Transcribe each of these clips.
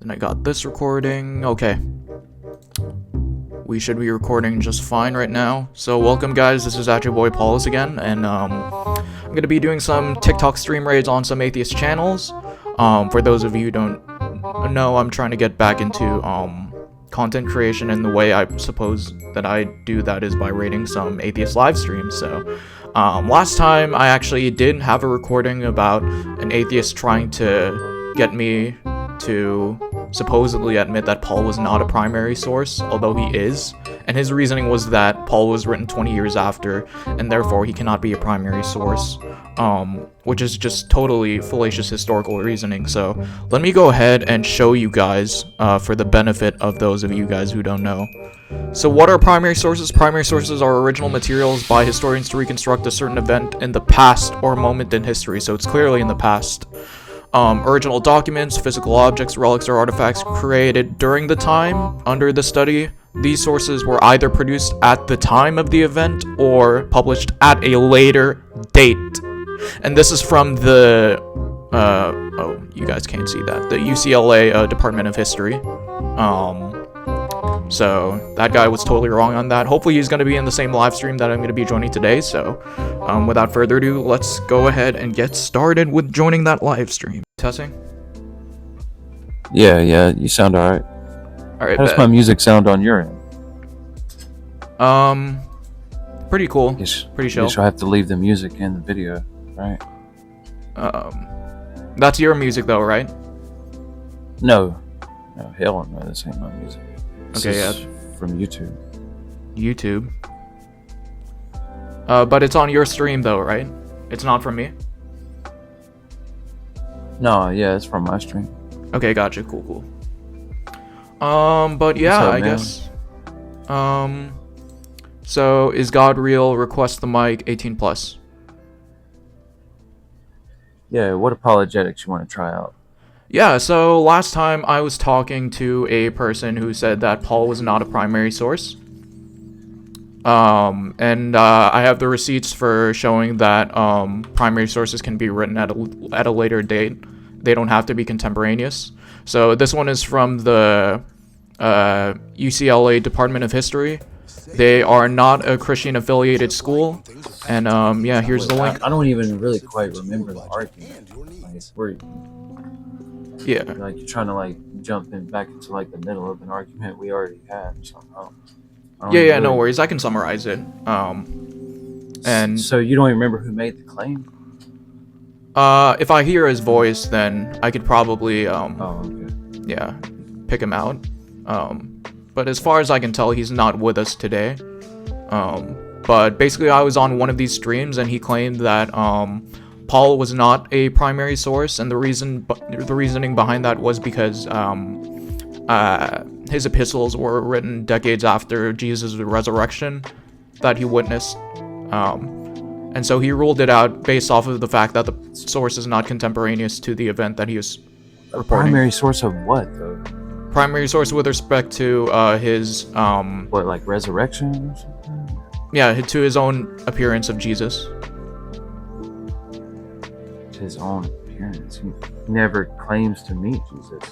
And I got this recording. Okay. We should be recording just fine right now. So welcome guys, this is at your boy Apologist again, and I'm gonna be doing some TikTok stream raids on some atheist channels. For those of you who don't know, I'm trying to get back into content creation, and the way I suppose that I do that is by raiding some atheist live streams. So last time I actually did have a recording about an atheist trying to get me to supposedly admit that Paul was not a primary source, although he is, and his reasoning was that Paul was written 20 years after, and therefore he cannot be a primary source, which is just totally fallacious historical reasoning. So let me go ahead and show you guys for the benefit of those of you guys who don't know. So what are primary sources? Primary sources are original materials by historians to reconstruct a certain event in the past or moment in history, so it's clearly in the past. Original documents, physical objects, relics, or artifacts created during the time under the study. These sources were either produced at the time of the event or published at a later date. And this is from the, oh, you guys can't see that, the UCLA Department of History. So that guy was totally wrong on that. Hopefully he's going to be in the same live stream that I'm going to be joining today. So without further ado, let's go ahead and get started with joining that live stream. Testing? Yeah, you sound alright. Alright, how does my music sound on your end? Pretty cool. Pretty chill. Guess I have to leave the music in the video, right? That's your music though, right? No, hell no, this ain't my music. Okay, yeah. From YouTube. YouTube. But it's on your stream though, right? It's not from me? No, yeah, it's from my stream. Okay, gotcha. Cool. But yeah, up, I man? guess. So is God real? Request the mic 18+. Yeah, what apologetics you want to try out? Yeah, so last time I was talking to a person who said that Paul was not a primary source. And I have the receipts for showing that primary sources can be written at a later date. They don't have to be contemporaneous. So this one is from the UCLA Department of History. They are not a Christian affiliated school. And yeah, here's the link. I don't even really quite remember the argument. Yeah. Like you're trying to like jump back into like the middle of an argument we already had somehow. Yeah, no worries. I can summarize it. And so you don't even remember who made the claim? If I hear his voice, then I could probably okay. yeah, pick him out. But as far as I can tell, he's not with us today. But basically, I was on one of these streams, and he claimed that Paul was not a primary source, and the reasoning behind that was because his epistles were written decades after Jesus' resurrection that he witnessed. And so he ruled it out based off of the fact that the source is not contemporaneous to the event that he was reporting. Primary source of what, though? Primary source with respect to his what, like resurrection or something? Yeah, to his own appearance of Jesus. His own appearance. He never claims to meet Jesus.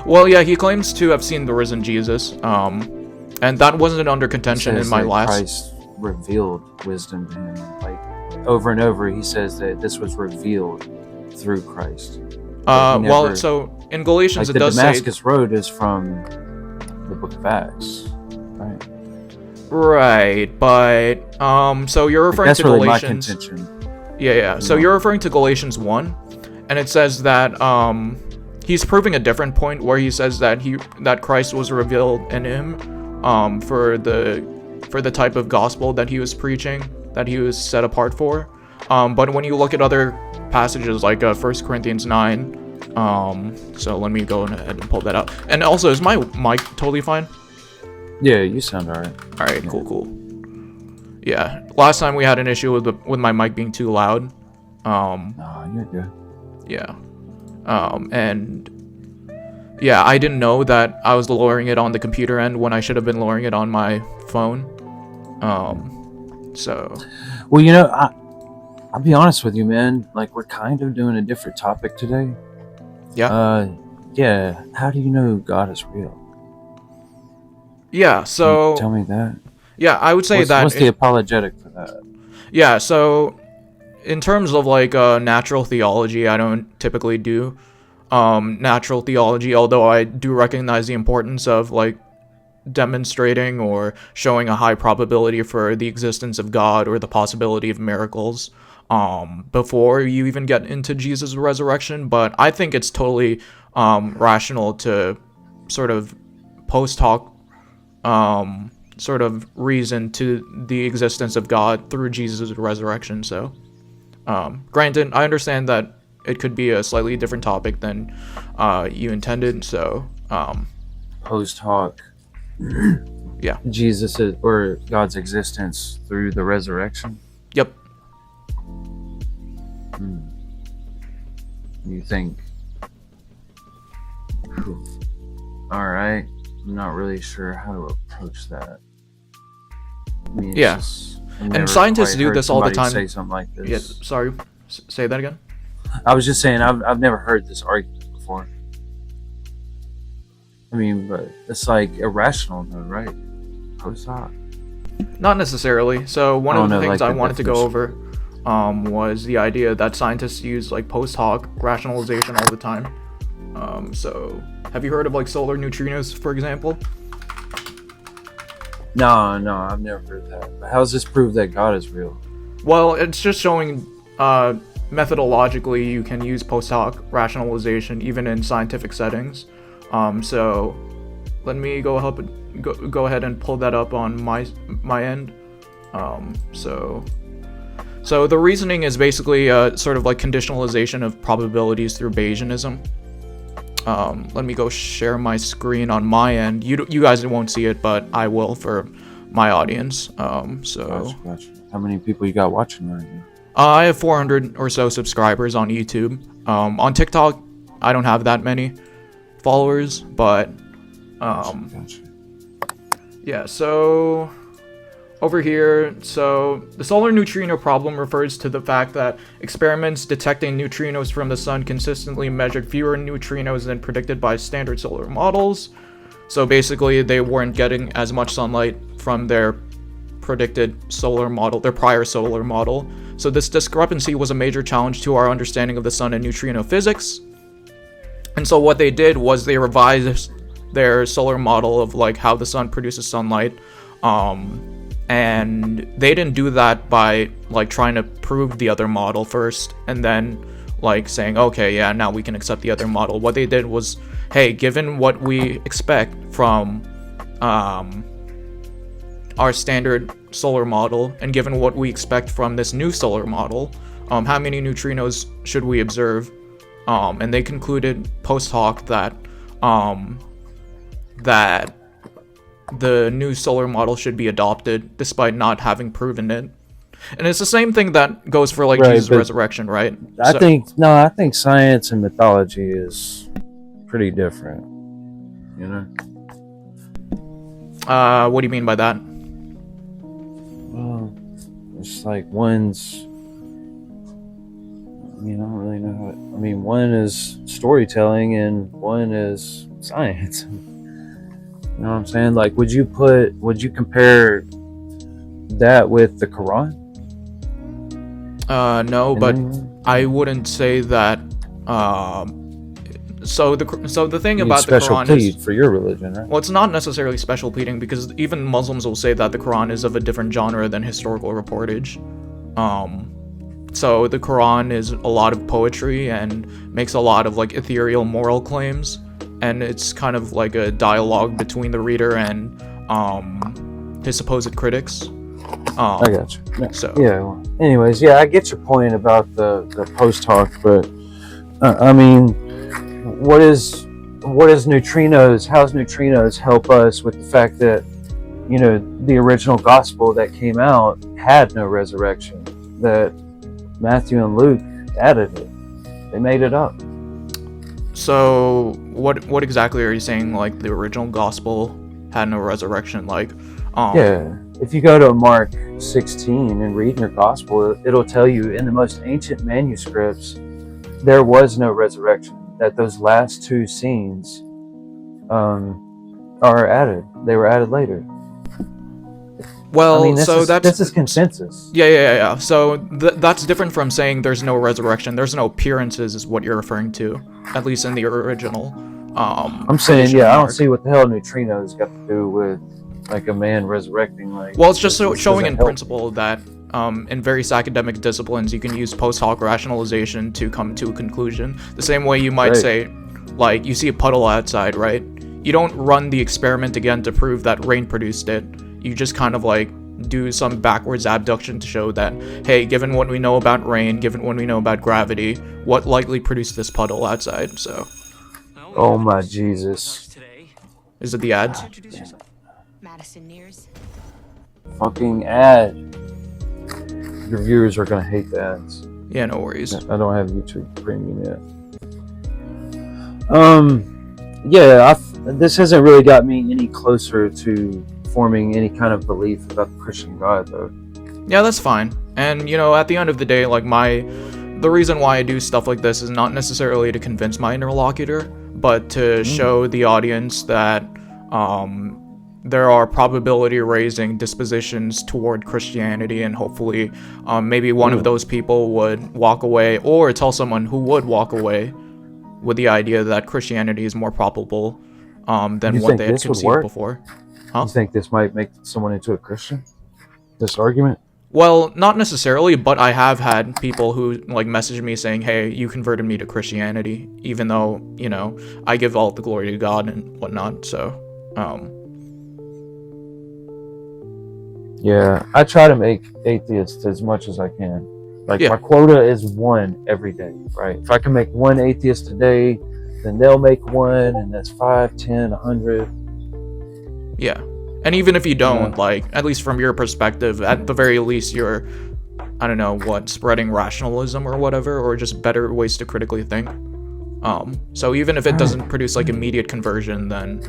Well, yeah, he claims to have seen the risen Jesus, and that wasn't under contention in my last. Christ revealed wisdom to him, like over and over. He says that this was revealed through Christ. Well, so in Galatians like it does the Damascus say. Road is from the Book of Acts, right? Right, but so you're referring that's to really Galatians. my contention. Yeah. So you're referring to Galatians 1, and it says that he's proving a different point where he says that that Christ was revealed in him for the type of gospel that he was preaching, that he was set apart for. But when you look at other passages like 1 Corinthians 9, so let me go ahead and pull that out. And also, is my mic totally fine? Yeah, you sound alright. Alright, yeah. Cool. Yeah, last time we had an issue with my mic being too loud. No, you're good. Yeah. And yeah, I didn't know that I was lowering it on the computer end when I should have been lowering it on my phone. So. Well, you know, I'll be honest with you, man. Like, we're kind of doing a different topic today. Yeah. Yeah, how do you know God is real? Yeah, so Can you tell me that. yeah, I would say What's the apologetic for that? yeah, so in terms of like natural theology, I don't typically do natural theology, although I do recognize the importance of like demonstrating or showing a high probability for the existence of God or the possibility of miracles before you even get into Jesus' resurrection. But I think it's totally rational to sort of post hoc sort of reason to the existence of God through Jesus' resurrection. So granted, I understand that it could be a slightly different topic than you intended, so Post hoc. Yeah. Jesus or God's existence through the resurrection. Yep. You think? All right. I'm not really sure how to approach that. I mean, Yeah. And scientists do this all the time. Say something like this. Yeah. Sorry. Say that again. I was just saying I've never heard this argument before. I mean, but it's like irrational, though, right? Post hoc. Not necessarily. So one of the things like I wanted to go over was the idea that scientists use like post hoc rationalization all the time. So have you heard of like solar neutrinos, for example? No, I've never heard that. But how does this prove that God is real? Well, it's just showing methodologically you can use post hoc rationalization even in scientific settings. So let me go ahead and pull that up on my end. So the reasoning is basically sort of like conditionalization of probabilities through Bayesianism. Let me go share my screen on my end. You guys won't see it, but I will for my audience. Gotcha. How many people you got watching right now? I have 400 or so subscribers on YouTube. On TikTok, I don't have that many followers, but Gotcha. yeah, so over here, so the solar neutrino problem refers to the fact that experiments detecting neutrinos from the sun consistently measured fewer neutrinos than predicted by standard solar models. So basically they weren't getting as much sunlight from their predicted solar model, their prior solar model. So this discrepancy was a major challenge to our understanding of the sun and neutrino physics. And so what they did was they revised their solar model of like how the sun produces sunlight. And they didn't do that by like trying to prove the other model first and then like saying, okay, yeah, now we can accept the other model. What they did was, hey, given what we expect from our standard solar model and given what we expect from this new solar model, how many neutrinos should we observe? And they concluded post hoc that the new solar model should be adopted despite not having proven it. And it's the same thing that goes for like Jesus' resurrection, right? I think science and mythology is pretty different, you know? What do you mean by that? Well, it's like one's, I mean, I don't really know how I mean, one is storytelling and one is science. You know what I'm saying? Like, would you compare that with the Quran? No, but I wouldn't say that. So the thing about the Quran is for your religion, right? Well, it's not necessarily special pleading because even Muslims will say that the Quran is of a different genre than historical reportage. So the Quran is a lot of poetry and makes a lot of like ethereal moral claims, and it's kind of like a dialogue between the reader and his supposed critics. I got you. Yeah. So yeah. Well, anyways, yeah, I get your point about the post hoc, but I mean, what is neutrinos? How's neutrinos help us with the fact that, you know, the original gospel that came out had no resurrection? That Matthew and Luke added it. They made it up. So what exactly are you saying? Like the original gospel had no resurrection? Like yeah. If you go to Mark 16 and read your gospel, it'll tell you in the most ancient manuscripts there was no resurrection. that those last two scenes are added. They were added later. Well, I mean, this is that's consensus. yeah. So that's different from saying there's no resurrection. There's no appearances, is what you're referring to, at least in the original. I'm saying, yeah, I don't see what the hell neutrinos got to do with like a man resurrecting. Like, well, it's just showing in principle that in various academic disciplines you can use post hoc rationalization to come to a conclusion. The same way you might say, like, you see a puddle outside, right? You don't run the experiment again to prove that rain produced it. You just kind of like do some backwards abduction to show that, hey, given what we know about rain, given what we know about gravity, what likely produced this puddle outside? So. Oh my Jesus. Is it the ads? Fucking ad. Your viewers are gonna hate the ads. Yeah, no worries. I don't have YouTube Premium yet. Yeah, this hasn't really got me any closer to forming any kind of belief about the Christian God, though. Yeah, that's fine. And, you know, at the end of the day, like, the reason why I do stuff like this is not necessarily to convince my interlocutor, but to show the audience that there are probability-raising dispositions toward Christianity, and hopefully maybe one of those people would walk away, or tell someone who would walk away with the idea that Christianity is more probable than what they had conceived before. Huh? You think this might make someone into a Christian? This argument? Well, not necessarily, but I have had people who like message me saying, hey, you converted me to Christianity, even though, you know, I give all the glory to God and whatnot. So yeah, I try to make atheists as much as I can. Like, my quota is one every day, right? If I can make one atheist a day, then they'll make one, and that's 5, 10, 100. Yeah. And even if you don't, like, at least from your perspective, at the very least, you're, I don't know, spreading rationalism or whatever, or just better ways to critically think. So even if it doesn't produce, like, immediate conversion, then,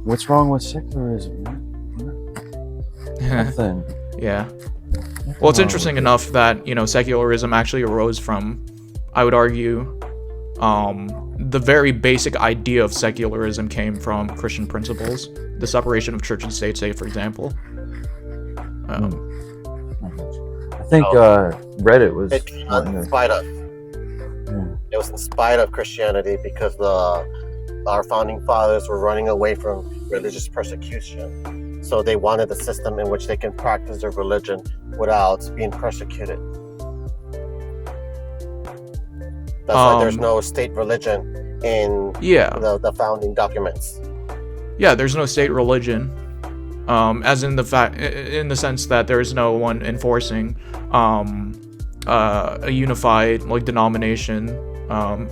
What's wrong with secularism, man? Nothing. Yeah. Well, it's interesting enough that, you know, secularism actually arose from, I would argue, the very basic idea of secularism came from Christian principles. The separation of church and state, say, for example. I think Reddit was... It was in spite of Christianity, because our founding fathers were running away from religious persecution. So they wanted a system in which they can practice their religion without being persecuted. That's why there's no state religion in the founding documents. Yeah, there's no state religion, as in the sense that there is no one enforcing a unified like denomination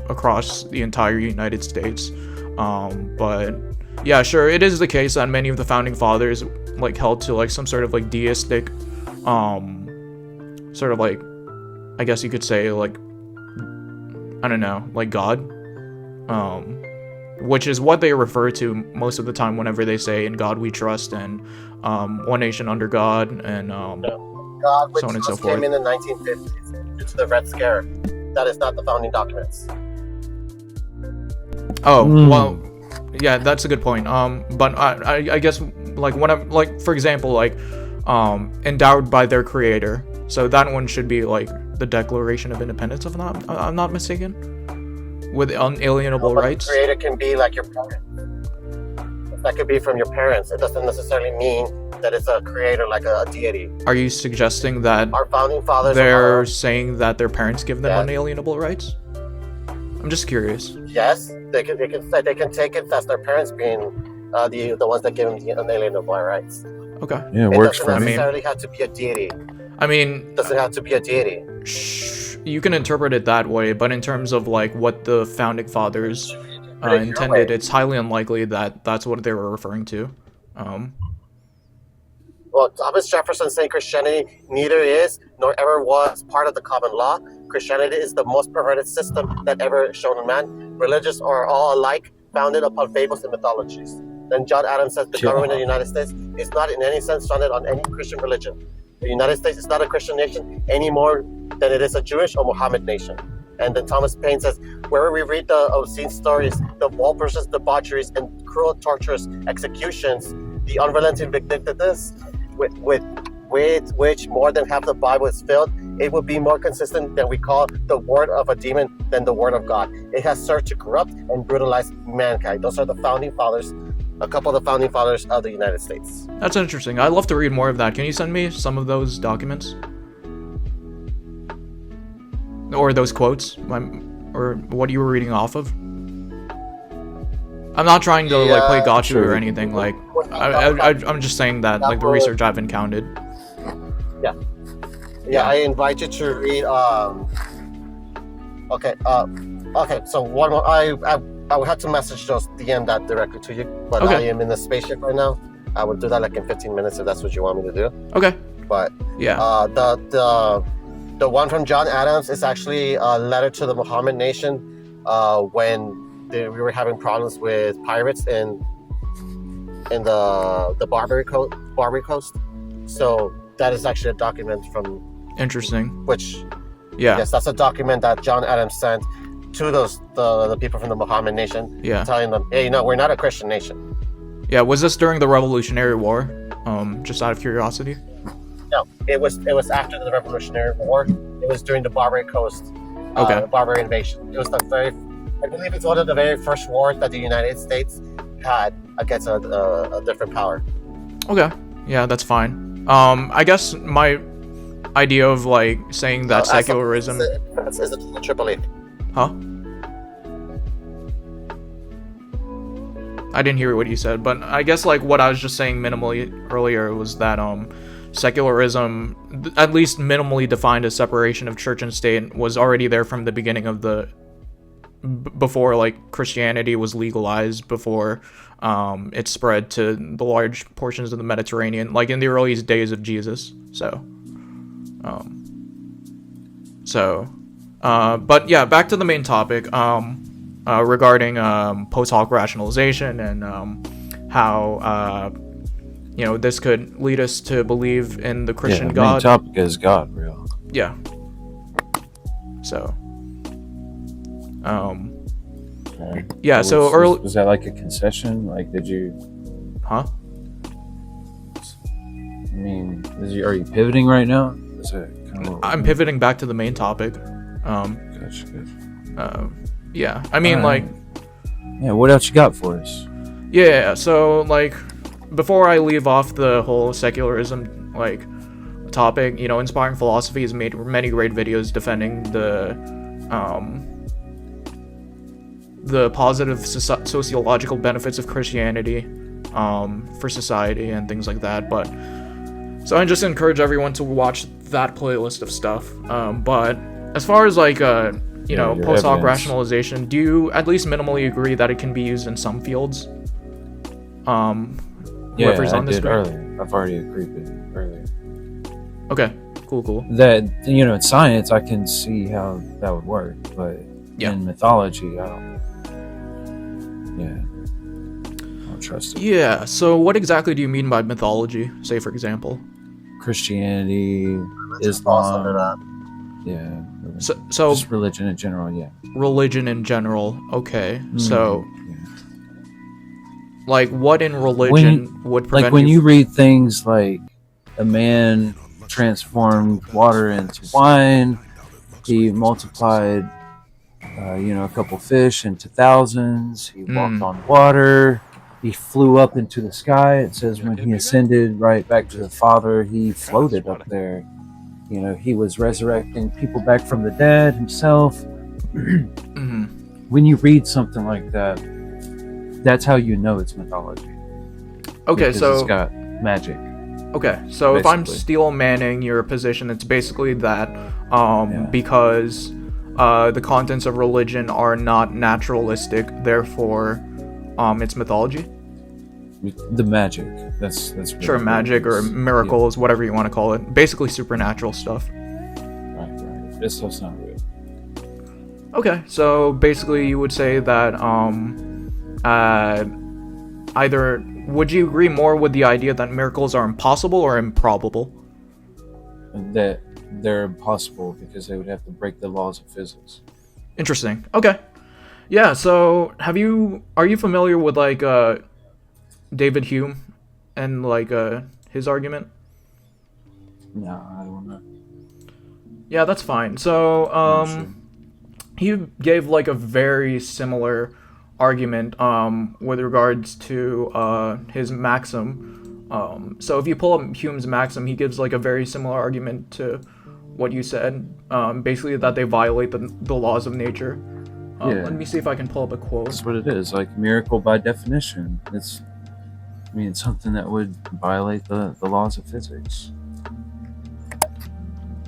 across the entire United States. But yeah, sure, it is the case that many of the founding fathers like held to like some sort of like deistic, sort of like, I guess you could say, like, I don't know, like God, which is what they refer to most of the time whenever they say "in God we trust" and "one nation under God" and God, which so on and so forth. Came in the 1950s due to the Red Scare. That is not the founding documents. Oh, well, yeah, that's a good point. But I guess like when I'm like, for example, like endowed by their creator. So that one should be like the Declaration of Independence, if I'm not mistaken, with unalienable rights. The creator can be like your parents. That could be from your parents. It doesn't necessarily mean that it's a creator like a deity. Are you suggesting that our founding fathers they're saying that their parents give them unalienable rights? I'm just curious. Yes, they can take it as their parents being the ones that give them the unalienable rights. Okay. Yeah, it works for me. It doesn't necessarily have to be a deity. I mean, it doesn't have to be a deity. You can interpret it that way, but in terms of like what the founding fathers intended, it's highly unlikely that that's what they were referring to. Well, Thomas Jefferson saying Christianity neither is nor ever was part of the common law. Christianity is the most perverted system that ever shown in man. Religions are all alike, founded upon fables and mythologies. Then John Adams says the government of the United States is not in any sense founded on any Christian religion. The United States is not a Christian nation any more than it is a Jewish or Mohammed nation. And then Thomas Paine says, wherever we read the obscene stories, the malicious debaucheries, and cruel, torturous executions, the unrelenting vindictiveness with which more than half the Bible is filled, it would be more consistent than we call the word of a demon than the word of God. It has served to corrupt and brutalize mankind. Those are the founding fathers, a couple of the founding fathers of the United States. That's interesting. I'd love to read more of that. Can you send me some of those documents? Or those quotes? Or what you were reading off of? I'm not trying to like play gotcha or anything. Like, I'm just saying that like the research I've encountered. Yeah, I invite you to read. Okay. So one more. I would have to message those DM that directly to you, but okay. I am in the spaceship right now. I will do that like in 15 minutes if that's what you want me to do. Okay. But yeah. The one from John Adams is actually a letter to the Mohammed nation when we were having problems with pirates in the Barbary Coast. So that is actually a document from. Interesting. Which. Yeah. Yes, that's a document that John Adams sent to the people from the Mohammed nation. Yeah. Telling them, hey, we're not a Christian nation. Yeah. Was this during the Revolutionary War? Just out of curiosity. No, it was after the Revolutionary War. It was during the Barbary Coast. Barbary invasion. It was I believe it's one of the very first wars that the United States had against a different power. Okay. Yeah, that's fine. I guess my idea of like saying that secularism is a triple E. Huh? I didn't hear what you said, but I guess like what I was just saying minimally earlier was that secularism, at least minimally defined as separation of church and state, was already there from the beginning of the before like Christianity was legalized, before it spread to the large portions of the Mediterranean, like in the earliest days of Jesus. But yeah, back to the main topic, regarding post hoc rationalization and how this could lead us to believe in the Christian the God. main topic is God, real. Yeah. So. Okay. Yeah. So early. Was that like a concession? Like, did you? Huh? I mean, are you pivoting right now? Is it kind of I'm pivoting back to the main topic. Gotcha. Yeah. I mean, like. Yeah. What else you got for us? Yeah. So like, before I leave off the whole secularism like topic, Inspiring Philosophy has made many great videos defending the positive sociological benefits of Christianity for society and things like that. But so I just encourage everyone to watch that playlist of stuff. But as far as like post hoc rationalization, do you at least minimally agree that it can be used in some fields? Yeah, I did earlier. I've already agreed with it earlier. Okay, cool. That in science, I can see how that would work, but in mythology, I don't trust it. Yeah. So, what exactly do you mean by mythology? Say, for example, Christianity, Islam. Yeah. So just religion in general. Yeah. Religion in general. Okay. So. Like, what in religion would prevent like when you read things like a man transformed water into wine, he multiplied, a couple fish into thousands, he walked on water, he flew up into the sky. It says when he ascended right back to the Father, he floated up there. He was resurrecting people back from the dead himself. When you read something like that, that's how you know it's mythology. Okay, because so it's got magic. Okay, so if I'm basically. steel manning your position, it's basically that because the contents of religion are not naturalistic, therefore it's mythology. The magic. That's really sure, magic or miracles, whatever you want to call it. Basically supernatural stuff. Right. This stuff's not real. Okay, so basically you would say that either would you agree more with the idea that miracles are impossible or improbable? That they're impossible because they would have to break the laws of physics. Interesting. Okay. Yeah, so are you familiar with like David Hume and like his argument? No, I don't know. Yeah, that's fine. So Not sure. he gave like a very similar argument with regards to his maxim. So if you pull up Hume's maxim, he gives like a very similar argument to what you said. Basically that they violate the laws of nature. Yeah. Let me see if I can pull up a quote. That's what it is. Like miracle by definition. It's something that would violate the laws of physics.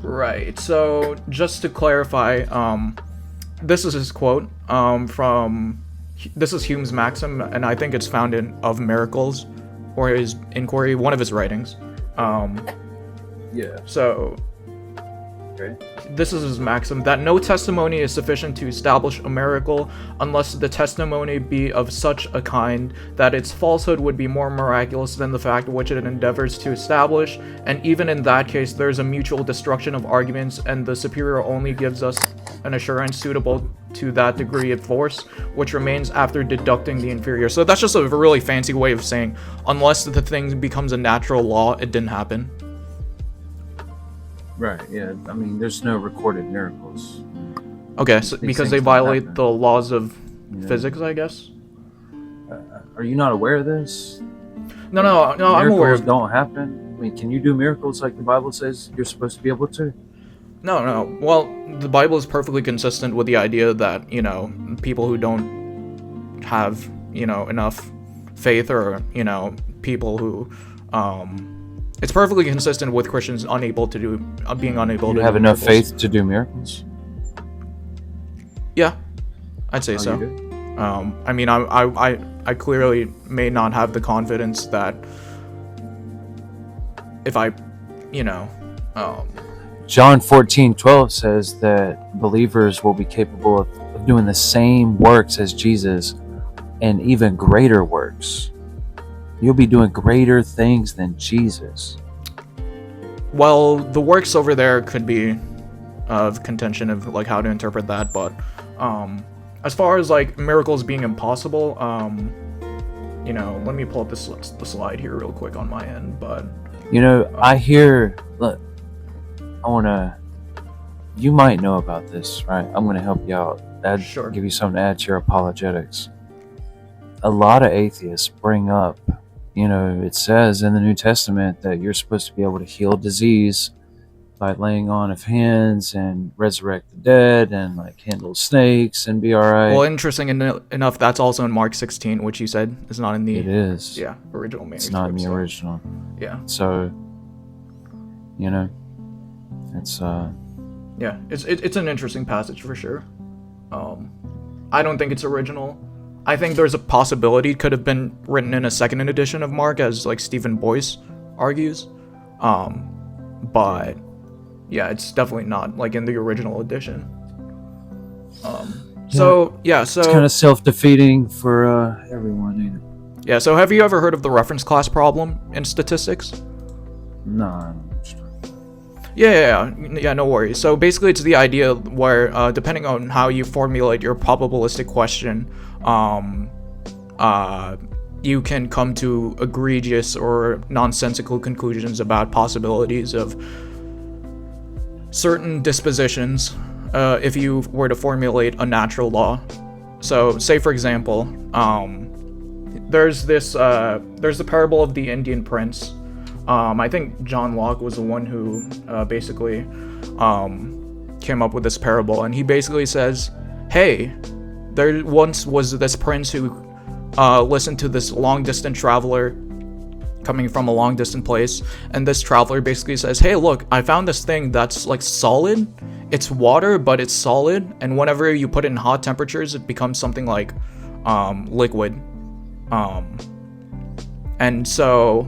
Right. So just to clarify, this is his quote this is Hume's maxim, and I think it's found in Of Miracles, or his inquiry, one of his writings. Yeah. So Okay. this is his maxim, that no testimony is sufficient to establish a miracle unless the testimony be of such a kind that its falsehood would be more miraculous than the fact which it endeavors to establish, and even in that case there is a mutual destruction of arguments, and the superior only gives us an assurance suitable to that degree of force which remains after deducting the inferior. So that's just a really fancy way of saying unless the thing becomes a natural law, it didn't happen. Right. Yeah. There's no recorded miracles. Okay, so These because things they don't violate happen. the laws of Yeah. physics, I guess. Are you not aware of this? No, I'm Miracles aware of. don't happen. Can you do miracles like the Bible says you're supposed to be able to? No. Well, the Bible is perfectly consistent with the idea that, people who don't have, enough faith, or, people who, it's perfectly consistent with Christians being unable to You do have enough miracles. faith to do miracles? Yeah, I'd say Oh, so. you do? I clearly may not have the confidence that if I, John 14:12 says that believers will be capable of doing the same works as Jesus and even greater works. You'll be doing greater things than Jesus. well, the works over there could be of contention of like how to interpret that, but as far as like miracles being impossible, let me pull up the slide here real quick on my end, but I hear, look, you might know about this, right? I'm going to help you out. Sure. Give you something to add to your apologetics. A lot of atheists bring up, it says in the New Testament that you're supposed to be able to heal disease by laying on of hands and resurrect the dead and like handle snakes and be all right. Well, interesting enough, that's also in Mark 16, which you said is not in the It is. Yeah, original manuscript. It's not in the so, original. Yeah. So, it's Yeah, it's an interesting passage for sure. I don't think it's original. I think there's a possibility it could have been written in a second edition of Mark, as like Stephen Boyce argues. But yeah, it's definitely not like in the original edition. So it's kind of self-defeating for everyone, ain't it? yeah. So have you ever heard of the reference class problem in statistics? No, I don't know. Yeah, no worries. So basically it's the idea where, depending on how you formulate your probabilistic question, you can come to egregious or nonsensical conclusions about possibilities of certain dispositions, if you were to formulate a natural law. So, say for example, there's the parable of the Indian prince. I think John Locke was the one who basically came up with this parable, and he basically says, hey, there once was this prince who listened to this long-distance traveler coming from a long-distant place, and this traveler basically says, hey, look, I found this thing that's like solid. It's water, but it's solid, and whenever you put it in hot temperatures, it becomes something like liquid. And so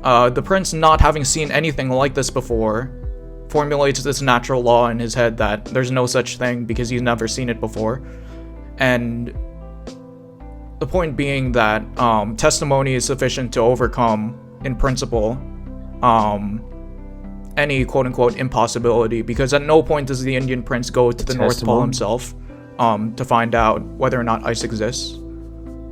the prince, not having seen anything like this before, formulates this natural law in his head that there's no such thing because he's never seen it before. And the point being that testimony is sufficient to overcome, in principle, any quote-unquote impossibility, because at no point does the Indian prince go to the North Pole Testimony? himself. to find out whether or not ice exists.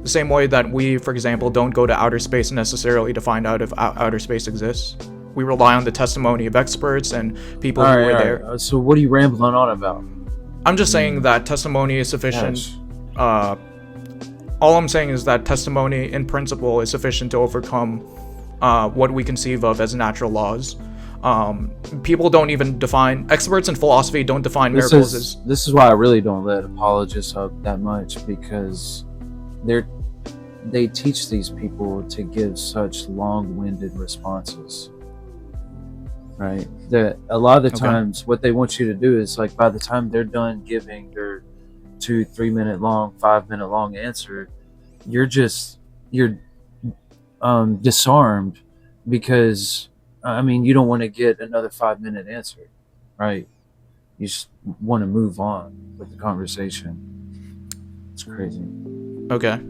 The same way that we, for example, don't go to outer space necessarily to find out if outer space exists. We rely on the testimony of experts and people who were there. So what are you rambling on about? I'm just saying that testimony is sufficient. Yes. All I'm saying is that testimony in principle is sufficient to overcome what we conceive of as natural laws. People don't even define, experts in philosophy don't define miracles as... This is why I really don't let apologists up that much, because they teach these people to give such long-winded responses, right? That a lot of the times what they want you to do is, like, by the time they're done giving their 2-3 minute long, 5 minute long answer, you're disarmed, because I mean, you don't want to get another 5 minute answer, right? You just want to move on with the conversation. It's crazy. Okay.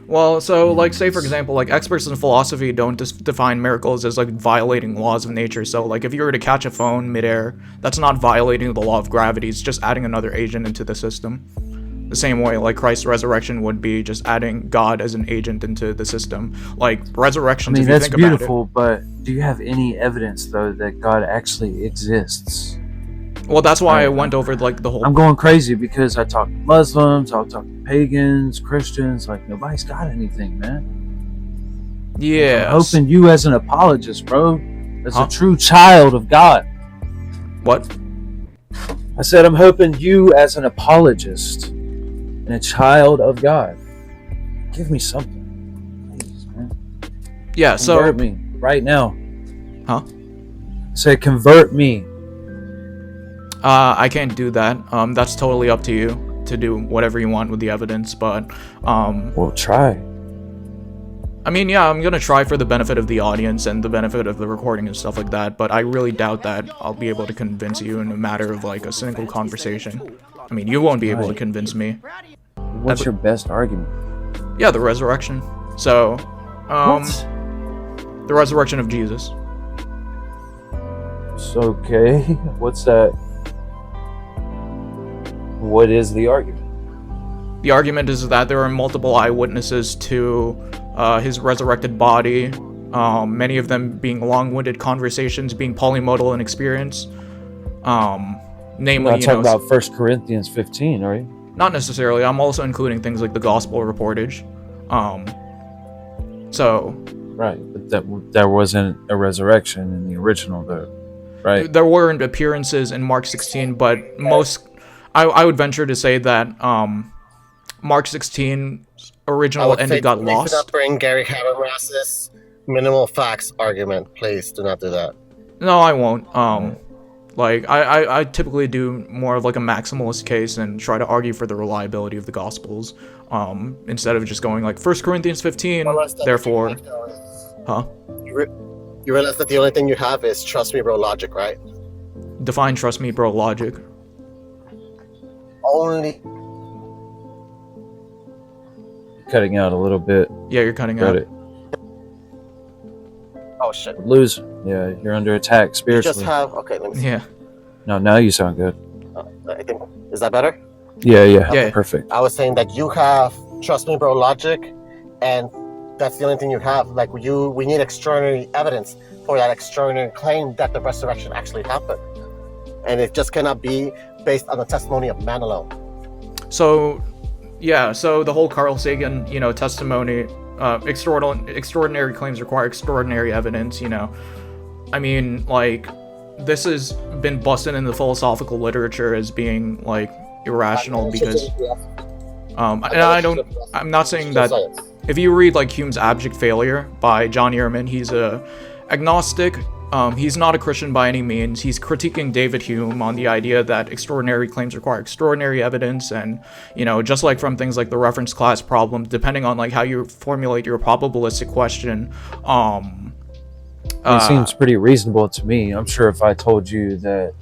Well, so, like, say, for example, like, experts in philosophy don't define miracles as, like, violating laws of nature. So, like, if you were to catch a phone midair, that's not violating the law of gravity. It's just adding another agent into the system. The same way, like, Christ's resurrection would be just adding God as an agent into the system. Like, resurrections, if you think about it... I mean, that's beautiful, but do you have any evidence, though, that God actually exists? Well, that's why I went over, like, the whole... I'm going crazy because I talk to Muslims, I'll talk to pagans, Christians, like, nobody's got anything, man. Yeah. I'm hoping you, as an apologist, bro, as a true child of God. What? I said I'm hoping you, as an apologist and a child of God, give me something, please, man. Yeah, so... Convert me right now. Huh? Say, convert me. I can't do that. That's totally up to you to do whatever you want with the evidence, but... Well, try. I mean, yeah, I'm gonna try for the benefit of the audience and the benefit of the recording and stuff like that, but I really doubt that I'll be able to convince you in a matter of, like, a single conversation. I mean, you won't be able to convince me. What's your best argument? Yeah, the resurrection. So, What? the resurrection of Jesus. It's okay. What's that? What is the argument? The argument is that there are multiple eyewitnesses to his resurrected body, many of them being long-winded conversations, being polymodal in experience. Namely, You're not talking about 1 Corinthians 15, are you? Not necessarily. I'm also including things like the gospel reportage. So... Right, but there wasn't a resurrection in the original, though, right? There weren't appearances in Mark 16, but I would venture to say that Mark 16 original ending got lost. Do not bring Gary Habermas's minimal facts argument. Please do not do that. No, I won't. Like, I typically do more of like a maximalist case and try to argue for the reliability of the Gospels, instead of just going like 1 Corinthians 15, therefore... Huh? You realize that the only thing you have is trust me bro logic, right? Define trust me bro logic. Only... Cutting out a little bit. Yeah, you're cutting Got out. it. Oh shit. Lose. Yeah, you're under attack spiritually. You just have... Okay, let me see. Yeah. No, now you sound good. I think... Is that better? Yeah. Perfect. I was saying that you have trust me bro logic, and that's the only thing you have. Like, we need extraordinary evidence for that extraordinary claim that the resurrection actually happened. And it just cannot be based on the testimony of man alone. So, yeah, so the whole Carl Sagan, testimony, extraordinary claims require extraordinary evidence, I mean, like, this has been busted in the philosophical literature as being, like, irrational because... I'm not saying that... If you read, like, Hume's Abject Failure by John Ehrman, he's a agnostic. He's not a Christian by any means. He's critiquing David Hume on the idea that extraordinary claims require extraordinary evidence, and, just like from things like the reference class problem, depending on, like, how you formulate your probabilistic question, It seems pretty reasonable to me. I'm sure if I told you that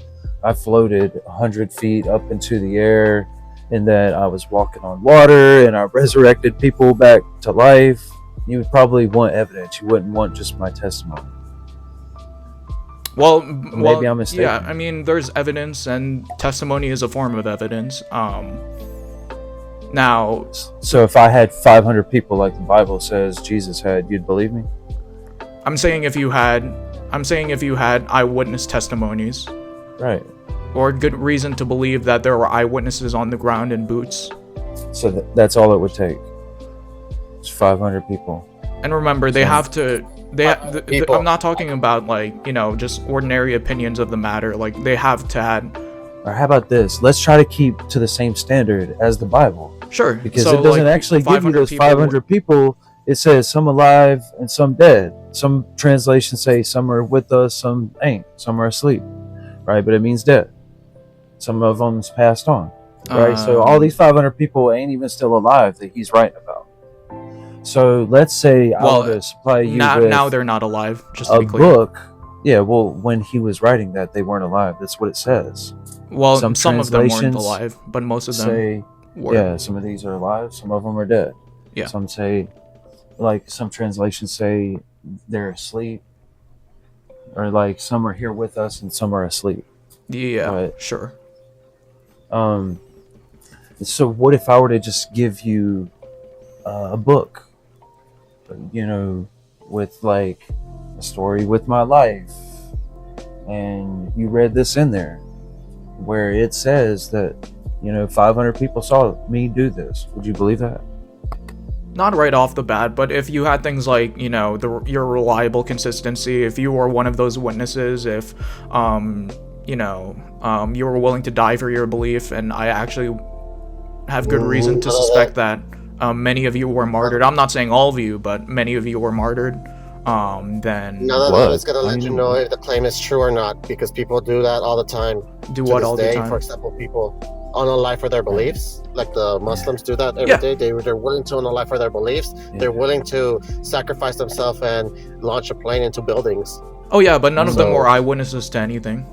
I floated 100 feet up into the air, and that I was walking on water, and I resurrected people back to life, you would probably want evidence. You wouldn't want just my testimony. Well, Maybe I'm mistaken. yeah, I mean, there's evidence, and testimony is a form of evidence. Now, So if I had 500 people like the Bible says Jesus had, you'd believe me? I'm saying if you had eyewitness testimonies, Right. or good reason to believe that there were eyewitnesses on the ground in boots. So that's all it would take. It's 500 people. And remember, they have to. People. I'm not talking about like just ordinary opinions of the matter. Like they have to add. Or how about this? Let's try to keep to the same standard as the Bible. Sure. Because so, it doesn't like, actually give you 500 those people- 500 people. It says some alive and some dead. Some translations say some are with us, some ain't. Some are asleep. Right? But it means dead. Some of them's passed on. Right? So all these 500 people ain't even still alive that he's writing about. So let's say I Well, were to supply you now, with now they're not alive. Just to a be clear. book. Yeah, well, when he was writing that, they weren't alive. That's what it says. Well, some some of them weren't translations alive, but most of them Say, were. yeah, some of these are alive, some of them are dead. Yeah. Some say, like, some translations say they're asleep, or like some are here with us and some are asleep. Yeah. But- Sure. So what if I were to just give you a book, with like a story with my life, and you read this in there, where it says that 500 people saw me do this? Would you believe that? Not right off the bat, but if you had things like, your reliable consistency, if you were one of those witnesses, if, you were willing to die for your belief, and I actually have good reason to suspect that many of you were martyred. I'm not saying all of you, but many of you were martyred. Then None of What? that is going to let you know if the claim is true or not, because people do that all the time. do To what this all day, the time? for example, people unalive for their beliefs, like the Muslims do that every Yeah. day. They're willing to unalive for their beliefs. Yeah. They're willing to sacrifice themselves and launch a plane into buildings. Oh yeah, but none of them So- were eyewitnesses to anything.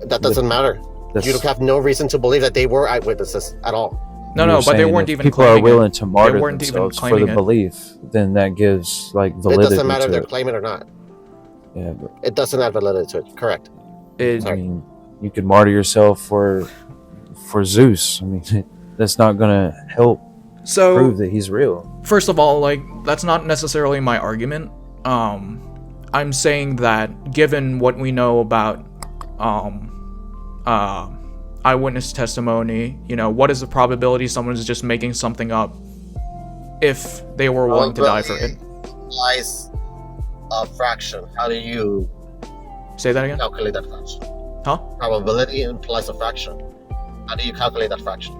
That doesn't matter. That's- You have no reason to believe that they were eyewitnesses at all. No, you're no, but they saying weren't if even people are claiming it. willing to martyr weren't even themselves for claiming the it. belief, then that gives like It validity doesn't matter if to they're it. claiming it or not. Yeah, but It doesn't add validity to it. Correct. It, I mean, you could martyr yourself for Zeus. I mean, that's not gonna help so prove that he's real. first of all, like, that's not necessarily my argument. I'm saying that given what we know about eyewitness testimony, what is the probability someone's just making something up if they were willing to die for it? Implies a fraction. How do you Say that again? calculate that fraction? Huh? Probability implies a fraction. How do you calculate that fraction?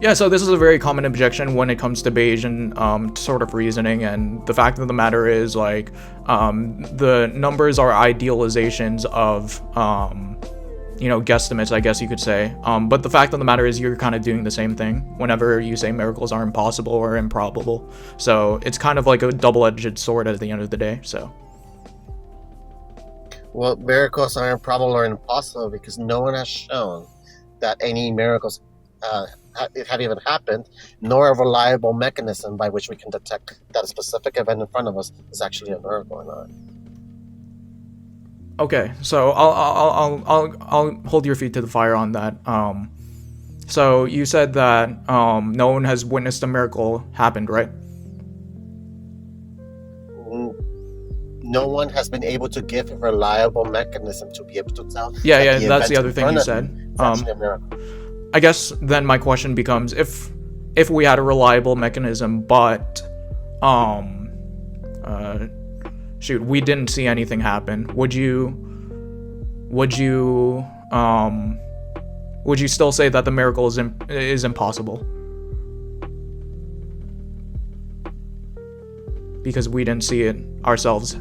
Yeah, so this is a very common objection when it comes to Bayesian sort of reasoning, and the fact of the matter is, like, the numbers are idealizations of, guesstimates, I guess you could say. But the fact of the matter is you're kind of doing the same thing whenever you say miracles are impossible or improbable. So it's kind of like a double-edged sword at the end of the day, so. Well, miracles are improbable or impossible because no one has shown that any miracles have even happened, nor a reliable mechanism by which we can detect that a specific event in front of us is actually a miracle or not. Okay, so I'll hold your feet to the fire on that. So you said that no one has witnessed a miracle happened, right? No one has been able to give a reliable mechanism to be able to tell. Yeah, that yeah, the that's event the other in thing front you of said. is actually a miracle. I guess then my question becomes, if we had a reliable mechanism, but we didn't see anything happen, would you still say that the miracle is impossible? Because we didn't see it ourselves.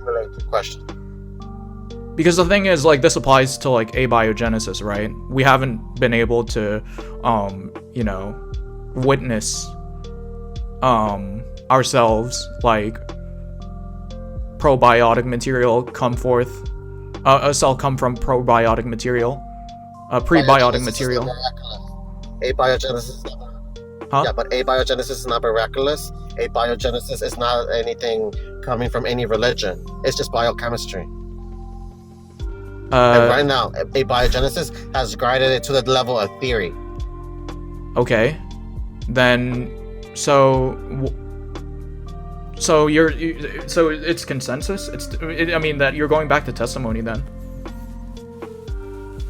Relate to question. Because the thing is, like, this applies to, like, abiogenesis, right? We haven't been able to, witness, ourselves, like, probiotic material come forth, a cell come from probiotic material, prebiotic material. Abiogenesis is not Huh? Yeah, but abiogenesis is not miraculous. Abiogenesis is not anything coming from any religion. It's just biochemistry. And Uh, right now, abiogenesis has graded it to the level of theory. okay. Then, so so it's consensus. I mean that you're going back to testimony then.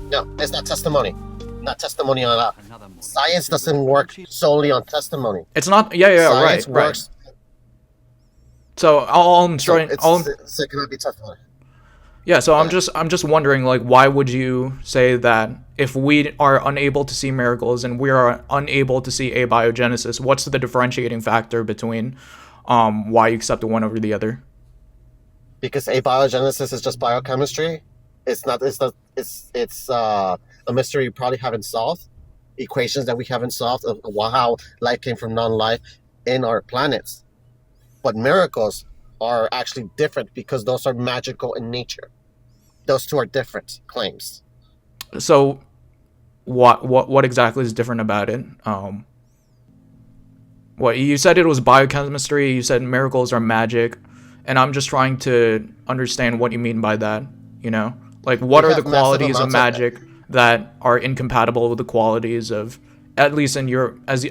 No, it's not testimony. Not testimony on that. Science doesn't work solely on testimony. It's not. Yeah, Science right. works. So all I'm So trying. so it cannot be testimony. Yeah, so I'm just wondering, like, why would you say that if we are unable to see miracles and we are unable to see abiogenesis, what's the differentiating factor between why you accept the one over the other? Because abiogenesis is just biochemistry. It's a mystery you probably haven't solved. Equations that we haven't solved of how life came from non-life in our planets. But miracles are actually different because those are magical in nature. Those two are different claims. So what exactly is different about it? What you said, it was biochemistry, you said miracles are magic, and I'm just trying to understand what you mean by that, you know? Like, what are the qualities of magic that are incompatible with the qualities of, at least as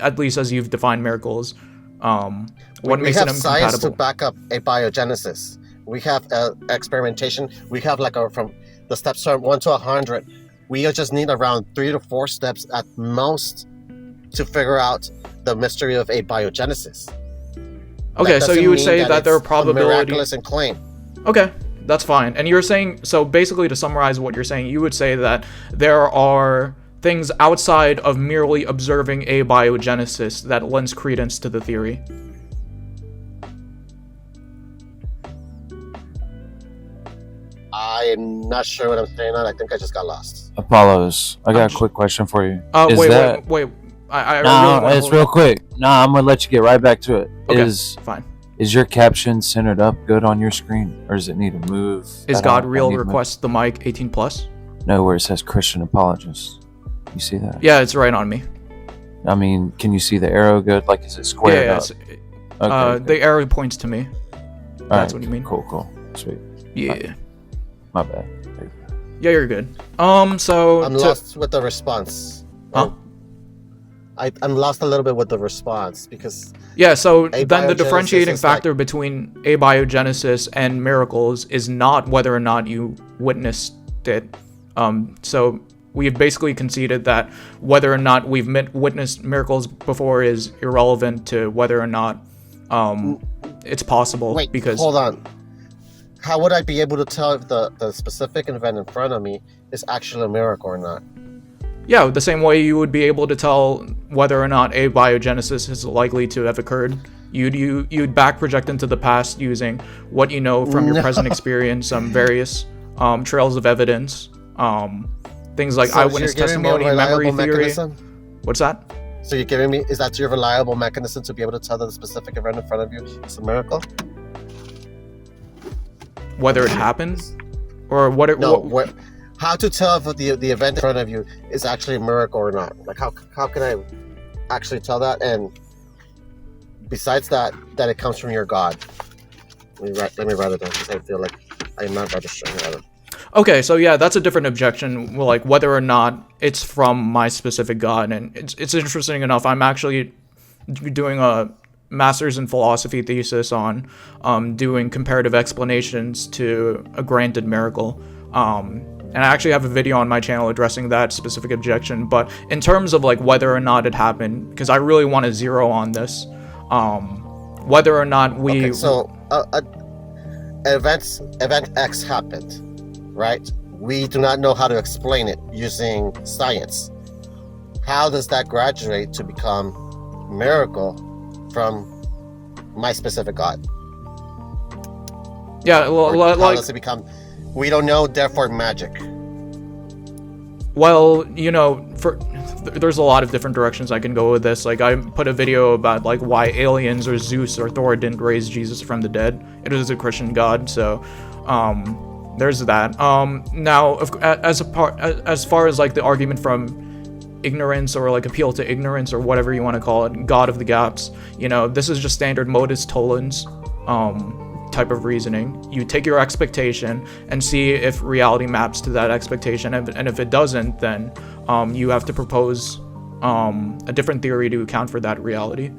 you've defined miracles, what makes it incompatible? We have science to back up abiogenesis. We have experimentation. We have from the steps from 1 to 100. We just need around 3 to 4 steps at most to figure out the mystery of abiogenesis. Okay, so you would say that there are probabilities. Miraculous and claim. Okay, that's fine. And you're saying, so basically to summarize what you're saying, you would say that there are things outside of merely observing abiogenesis that lends credence to the theory. I'm not sure what I'm saying on. I think I just got lost. Apollos, I got a quick question for you. Wait. It's real quick. No, I'm gonna let you get right back to it. Okay, fine. Is your caption centered up good on your screen, or does it need to move? Is God real? Request the mic 18+. No, where it says Christian Apologist. You see that? Yeah, it's right on me. I mean, can you see the arrow good? Like, is it squared up? Okay, the arrow points to me. That's what you mean. Cool. Sweet. Yeah. My bad. Yeah, you're good. So I'm lost with the response. Huh? I'm lost a little bit with the response because so then the differentiating factor between abiogenesis and miracles is not whether or not you witnessed it. So we've basically conceded that whether or not we've witnessed miracles before is irrelevant to whether or not it's possible. Wait, because hold on. How would I be able to tell if the specific event in front of me is actually a miracle or not? Yeah, the same way you would be able to tell whether or not abiogenesis is likely to have occurred. You'd back project into the past using what you know from your present experience, some various trails of evidence, things like eyewitness testimony, memory theory. Mechanism? What's that? So you're giving me, is that your reliable mechanism to be able to tell that the specific event in front of you is a miracle? Whether it happens, or what it... No, how to tell if the event in front of you is actually a miracle or not? Like, how can I actually tell that? And besides that it comes from your God. Let me write it down because I feel like I'm not registering it. Okay, so yeah, that's a different objection, like whether or not it's from my specific God. And it's interesting enough, I'm actually doing a master's in philosophy thesis on doing comparative explanations to a granted miracle. And I actually have a video on my channel addressing that specific objection. But in terms of like whether or not it happened, because I really want to zero on this, whether or not we... Okay, so event X happened, right? We do not know how to explain it using science. How does that graduate to become miracle from my specific God? Yeah, well, how does it become... We don't know, therefore magic. Well, you know, there's a lot of different directions I can go with this. Like, I put a video about like why aliens or Zeus or Thor didn't raise Jesus from the dead. It is a Christian god, so there's that. Now, as far as like the argument from ignorance or like appeal to ignorance or whatever you want to call it, God of the gaps, you know, this is just standard modus tollens. type of reasoning. You take your expectation and see if reality maps to that expectation, and if it doesn't, then you have to propose a different theory to account for that reality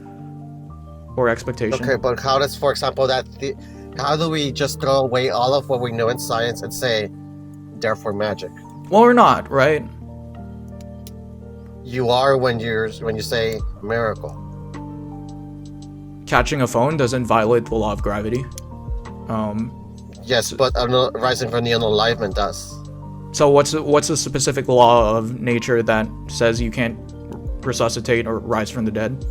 or expectation. Okay, but how does, for example, how do we just throw away all of what we know in science and say, therefore magic? Well, we're not, right? You are when you say miracle. Catching a phone doesn't violate the law of gravity. Yes, but rising from the unalignment does. So what's the specific law of nature that says you can't resuscitate or rise from the dead?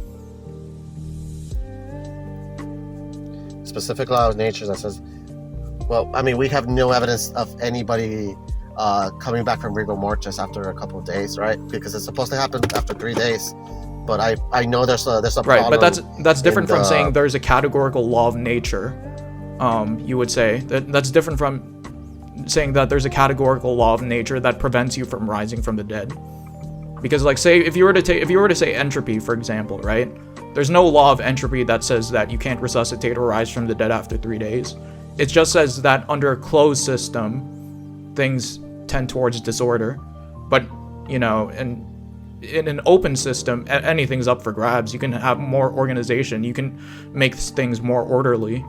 Specific law of nature that says, well, I mean, we have no evidence of anybody coming back from rigor mortis after a couple of days, right? Because it's supposed to happen after 3 days. But I know there's a right, problem. but that's different from saying there's a categorical law of nature. You would say that's different from saying that there's a categorical law of nature that prevents you from rising from the dead. Because, like, say if you were to say entropy, for example, right? There's no law of entropy that says that you can't resuscitate or rise from the dead after 3 days. It just says that under a closed system, things tend towards disorder. But, you know, in an open system, anything's up for grabs. You can have more organization. You can make things more orderly.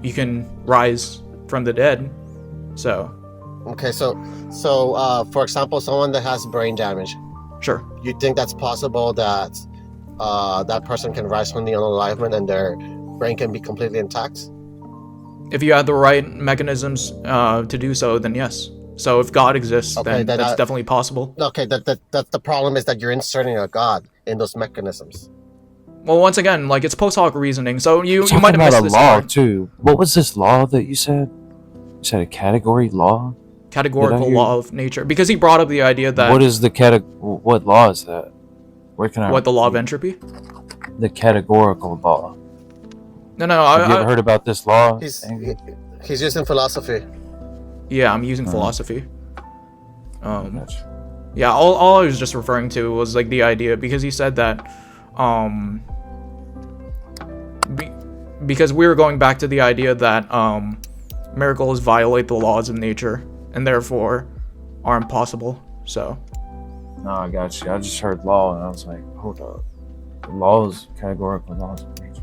You can rise from the dead. So. Okay, so for example, someone that has brain damage. Sure. You think that's possible that that person can rise from the unalignment and their brain can be completely intact? If you had the right mechanisms to do so, then yes. So if God exists, okay, then that's definitely possible. Okay, that the problem is that you're inserting a God in those mechanisms. Well, once again, like, it's post hoc reasoning, so you might have about missed a this law part. too. What was this law that you said? You said a category law? Categorical law of nature, because he brought up the idea that what is the what law is that? Where can I? What, the law of entropy? The categorical law. No, Have you ever heard about this law? He's using philosophy. Yeah, I'm using philosophy. Yeah, all I was just referring to was, like, the idea, because he said that because we were going back to the idea that miracles violate the laws of nature and therefore are impossible. So No, I got you. I just heard law and I was like, hold up. The laws, categorical laws of nature.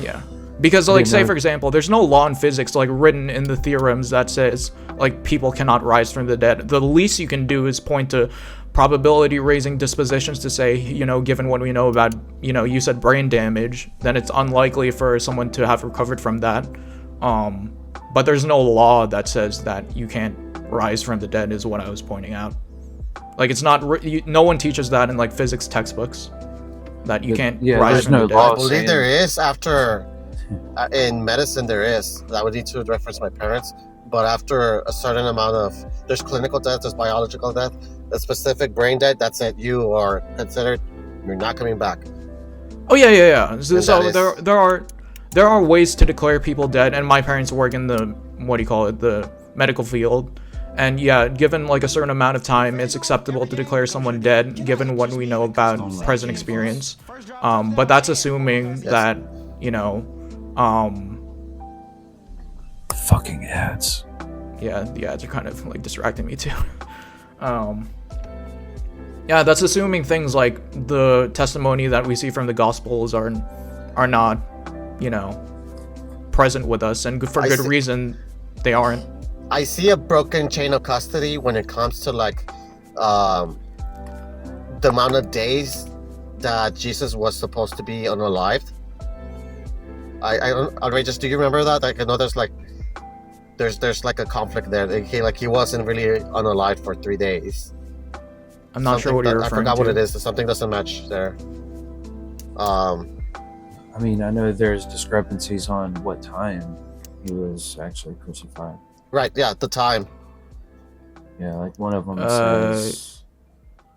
yeah, because, like, say for example, there's no law in physics, like, written in the theorems that says, like, people cannot rise from the dead. The least you can do is point to probability raising dispositions to say, you know, given what we know about, you know, you said brain damage, then it's unlikely for someone to have recovered from that. But there's no law that says that you can't rise from the dead, is what I was pointing out. Like, it's not no one teaches that in, like, physics textbooks, that you can't rise from the dead. I believe there is after in medicine there is. I would need to reference my parents, but after a certain amount of, there's clinical death, there's biological death, a specific brain death, that's it. You are considered, you're not coming back. Oh yeah. So there are ways to declare people dead, and my parents work in the the medical field, and yeah, given, like, a certain amount of time, it's acceptable to declare someone dead, given what we know about present experience. But that's assuming that, you know, fucking ads. Yeah, the ads are kind of, like, distracting me too. Yeah, that's assuming things like the testimony that we see from the Gospels are not, you know, present with us, and for good reason they aren't. I see a broken chain of custody when it comes to, like, the amount of days that Jesus was supposed to be unalived. Outrageous, do you remember that? Like, I know there's like a conflict there. He wasn't really unalived for 3 days. I'm not sure what you're referring to. I forgot what it is. Something doesn't match there. I mean, I know there's discrepancies on what time he was actually crucified. Right, yeah, the time. Yeah, like one of them says...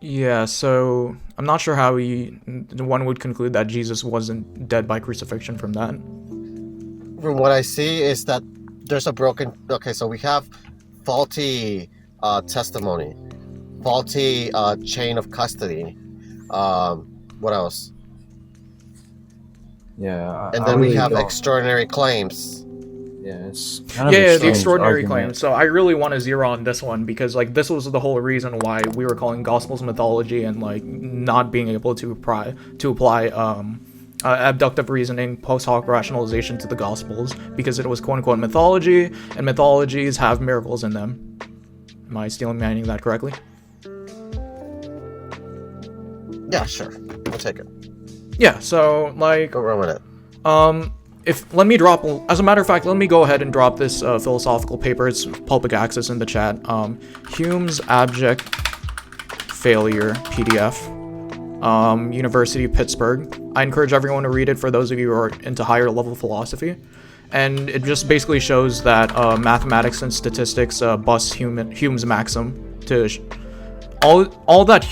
Yeah, so I'm not sure how one would conclude that Jesus wasn't dead by crucifixion from that. From what I see is that there's a broken... Okay, so we have faulty testimony, faulty chain of custody. What else? Yeah. And I then we really have don't- extraordinary claims. Yeah, it's kind of Yeah, a the strange extraordinary argument. claim. So I really want to zero on this one because like this was the whole reason why we were calling Gospels mythology and like not being able to apply abductive reasoning, post hoc rationalization to the Gospels because it was quote unquote mythology, and mythologies have miracles in them. Am I meaning that correctly? Yeah, sure. I'll take it. Yeah. So like Go run with it. let me go ahead and drop this philosophical paper. It's public access in the chat. Hume's Abject Failure PDF, University of Pittsburgh. I encourage everyone to read it for those of you who are into higher level philosophy. And it just basically shows that mathematics and statistics bust Hume's maxim to all that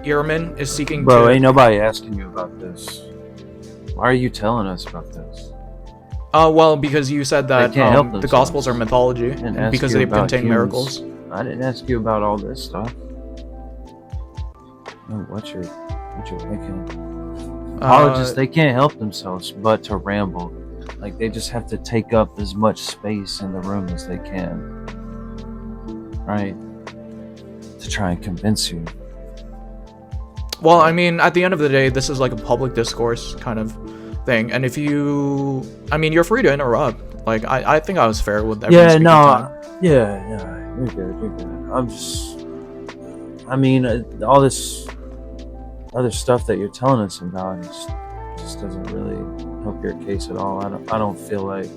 Ehrman is seeking Bro, to. ain't nobody asking you about this. Why are you telling us about this? Well, because you said that They can't help the themselves. Gospels are mythology, I didn't and ask because you they about contain Hume's- miracles. I didn't ask you about all this stuff. Oh, what you're thinking? Apologists, they can't help themselves but to ramble. Like, they just have to take up as much space in the room as they can, right? To try and convince you. Well, I mean, at the end of the day, this is like a public discourse kind of thing, and if you, I mean, you're free to interrupt. Like, I think I was fair with everyone Yeah, speaking no, time. yeah, you're good. I'm just, I mean, all this other stuff that you're telling us about just doesn't really help your case at all. I don't feel like.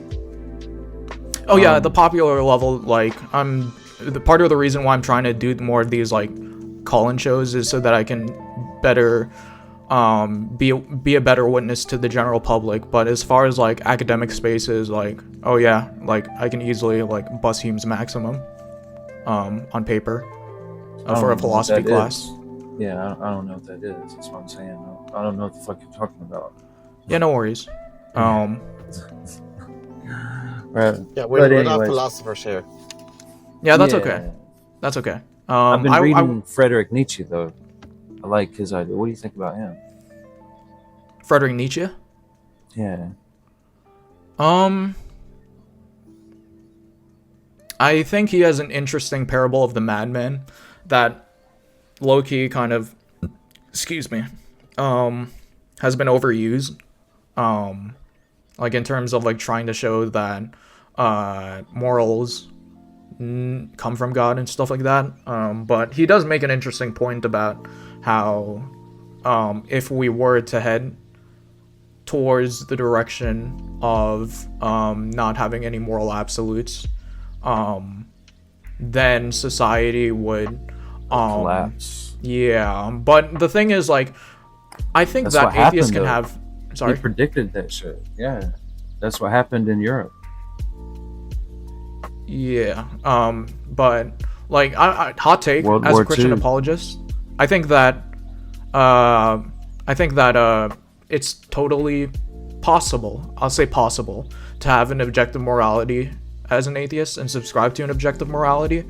Oh yeah, at the popular level, like the part of the reason why I'm trying to do more of these like call-in shows is so that I can better be a better witness to the general public. But as far as like academic spaces, like oh yeah, like I can easily like bust Hume's maximum on paper for a philosophy class. Yeah, I don't know what that is. That's what I'm saying. I don't know what the fuck you're talking about. Yeah, no worries. Right. Yeah, But we're not anyways. philosophers here. Yeah, that's Yeah. okay. That's okay. I've been reading Friedrich Nietzsche though. I like his idea. What do you think about him? Friedrich Nietzsche. Yeah. I think he has an interesting parable of the madman that low-key kind of, excuse me, has been overused. Like in terms of like trying to show that morals come from God and stuff like that. But he does make an interesting point about how if we were to head towards the direction of not having any moral absolutes, then society would Collapse. Yeah, but the thing is, like, I think That's that what happened, atheists can though. have. Sorry. He predicted that shit. Yeah. That's what happened in Europe. Yeah. But like, I hot take World as War a Christian II. apologist, I think that it's totally possible. I'll say possible to have an objective morality as an atheist and subscribe to an objective morality.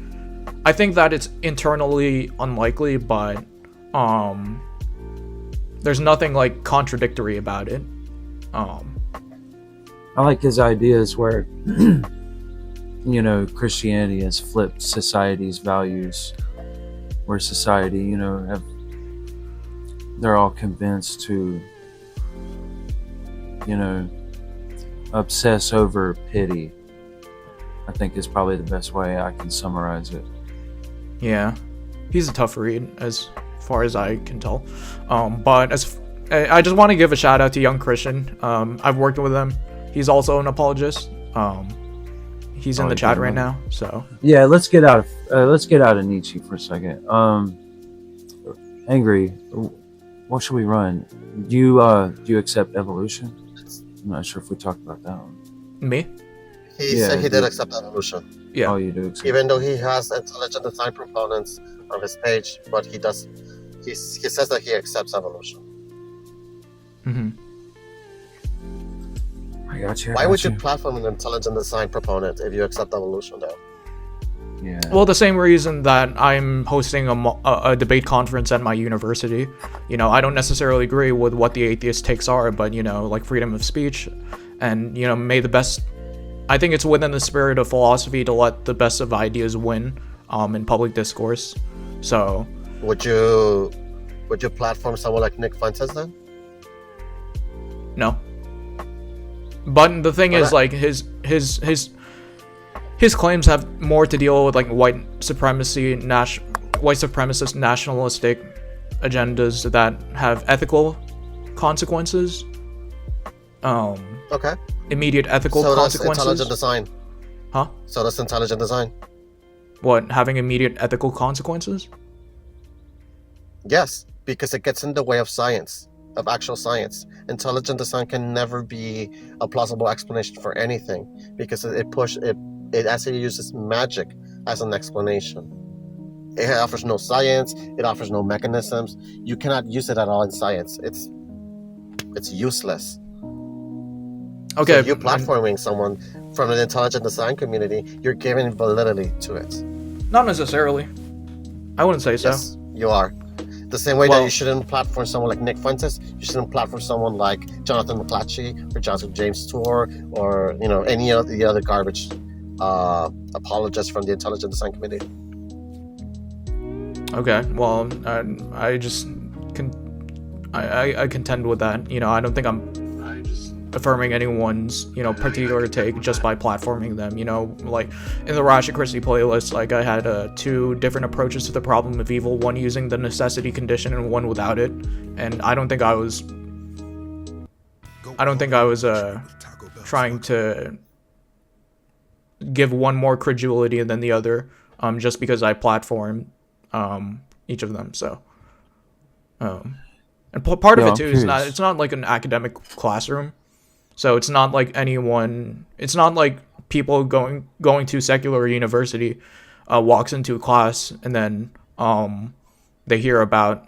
I think that it's internally unlikely, but there's nothing like contradictory about it. I like his ideas where, you know, Christianity has flipped society's values, where society, you know, they're all convinced to, you know, obsess over pity. I think is probably the best way I can summarize it. Yeah, he's a tough read as far as I can tell. But I just want to give a shout out to Young Christian. I've worked with him. He's also an apologist. He's in the chat right now. So yeah, let's get out of Nietzsche for a second. Angry, what should we run? Do you accept evolution? I'm not sure if we talked about that one. me? He said he did accept evolution, Yeah. Oh, you do accept. even though he has intelligent design proponents on his page, but he says that he accepts evolution. Mm-hmm. I got you. Why would you platform an intelligent design proponent if you accept evolution, though? Yeah. Well, the same reason that I'm hosting a debate conference at my university. You know, I don't necessarily agree with what the atheist takes are, but, you know, like freedom of speech, and, you know, I think it's within the spirit of philosophy to let the best of ideas win in public discourse. So, Would you platform someone like Nick Fuentes then? no. But the thing Why is, not? like, his claims have more to deal with, like, white supremacist nationalistic agendas that have ethical consequences. Okay. Immediate ethical So does consequences. intelligent design. Huh? So does intelligent design. What, having immediate ethical consequences? Yes, because it gets in the way of science, of actual science. Intelligent design can never be a plausible explanation for anything because it actually uses magic as an explanation. It offers no science. It offers no mechanisms. You cannot use it at all in science. It's useless. Okay. So you platforming someone from an intelligent design community, you're giving validity to it. Not necessarily. I wouldn't say so. Yes, you are. The same way Well- that you shouldn't platform someone like Nick Fuentes, you shouldn't platform someone like Jonathan McClatchy or Jonathan James Tour or any of the other garbage apologists from the intelligent design community. Okay. Well, I contend with that. You know, I don't think I'm affirming anyone's, particular take just by platforming them. You know, like in the Rasha Christie playlist, like I had 2 different approaches to the problem of evil, one using the necessity condition and one without it. And I don't think I was trying to give one more credulity than the other, just because I platformed each of them. So, and part of Yeah, it too I'm is curious. it's not like an academic classroom, so it's not like it's not like people going to secular university walks into a class and then they hear about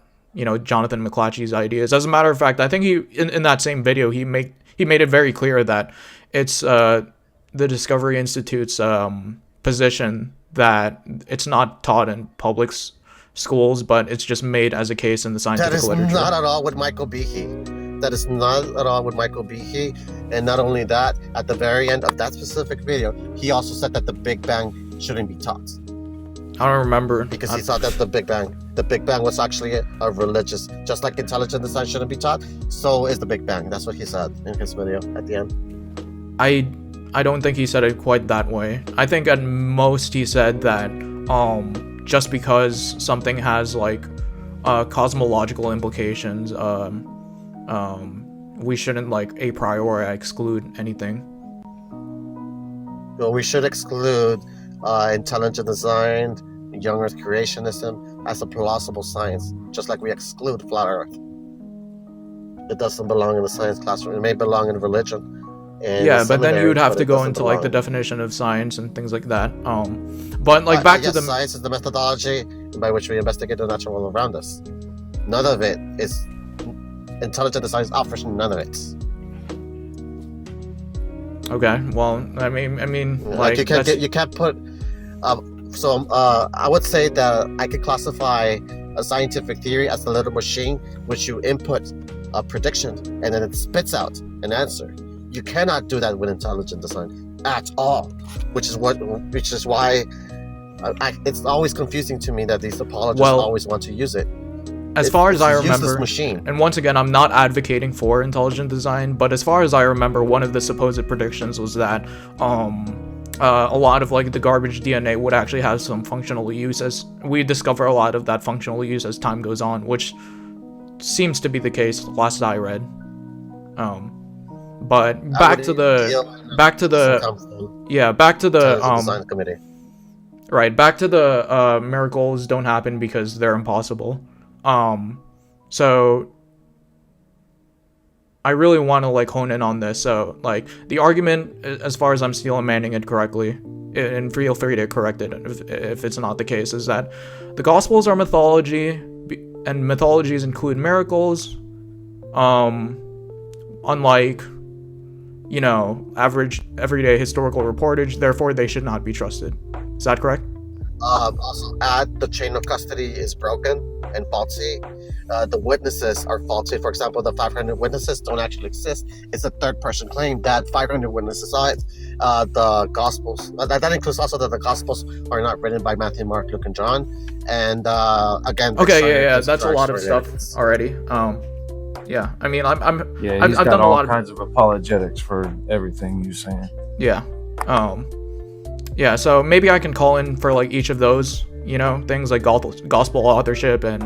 Jonathan McClatchy's ideas. As a matter of fact, I think he in that same video he made it very clear that it's the Discovery Institute's position that it's not taught in public schools, but it's just made as a case in the That scientific is literature. not at all with Michael Behe. That is not at all with Michael Behe. And not only that, at the very end of that specific video, he also said that the Big Bang shouldn't be taught. I don't remember. Because he thought that the Big Bang was actually a religious, just like intelligent design shouldn't be taught, so is the Big Bang. That's what he said in his video at the end. I don't think he said it quite that way. I think at most he said that just because something has like cosmological implications, we shouldn't like a priori exclude anything. Well, we should exclude intelligent design, young Earth creationism as a plausible science, just like we exclude flat Earth. It doesn't belong in the science classroom. It may belong in religion. And Yeah, but then you would have but to it go doesn't into like the belong. definition of science and things like that. But like back to Yes, the science is the methodology by which we investigate the natural world around us. None of it is intelligent design offers none of it. okay. Well, I mean, like you can't that's- you can't put. I would say that I could classify a scientific theory as a little machine which you input a prediction and then it spits out an answer. You cannot do that with intelligent design at all, which is why it's always confusing to me that these apologists always want to use it. as far as I It's a useless remember, machine. and once again, I'm not advocating for intelligent design, but as far as I remember, one of the supposed predictions was that a lot of like the garbage DNA would actually have some functional use as we discover a lot of that functional use as time goes on, which seems to be the case last I read. But back to the design committee. right, back to the miracles don't happen because they're impossible. So I really want to like hone in on this. So like the argument, as far as I'm still amending it correctly, and feel free to correct it if it's not the case, is that the Gospels are mythology, and mythologies include miracles. Unlike average everyday historical reportage, therefore they should not be trusted. Is that correct? Also add the chain of custody is broken and faulty. The witnesses are faulty. For example, the 500 witnesses don't actually exist. It's a third-person claim that 500 witnesses saw it. The Gospels, that includes also that the Gospels are not written by Matthew, Mark, Luke, and John. And again, Okay, yeah, that's a lot of stuff already. Yeah, I mean, Yeah, I've he's got done a all lot of kinds of apologetics for everything you're saying. yeah, yeah. So maybe I can call in for like each of those, things like gospel authorship and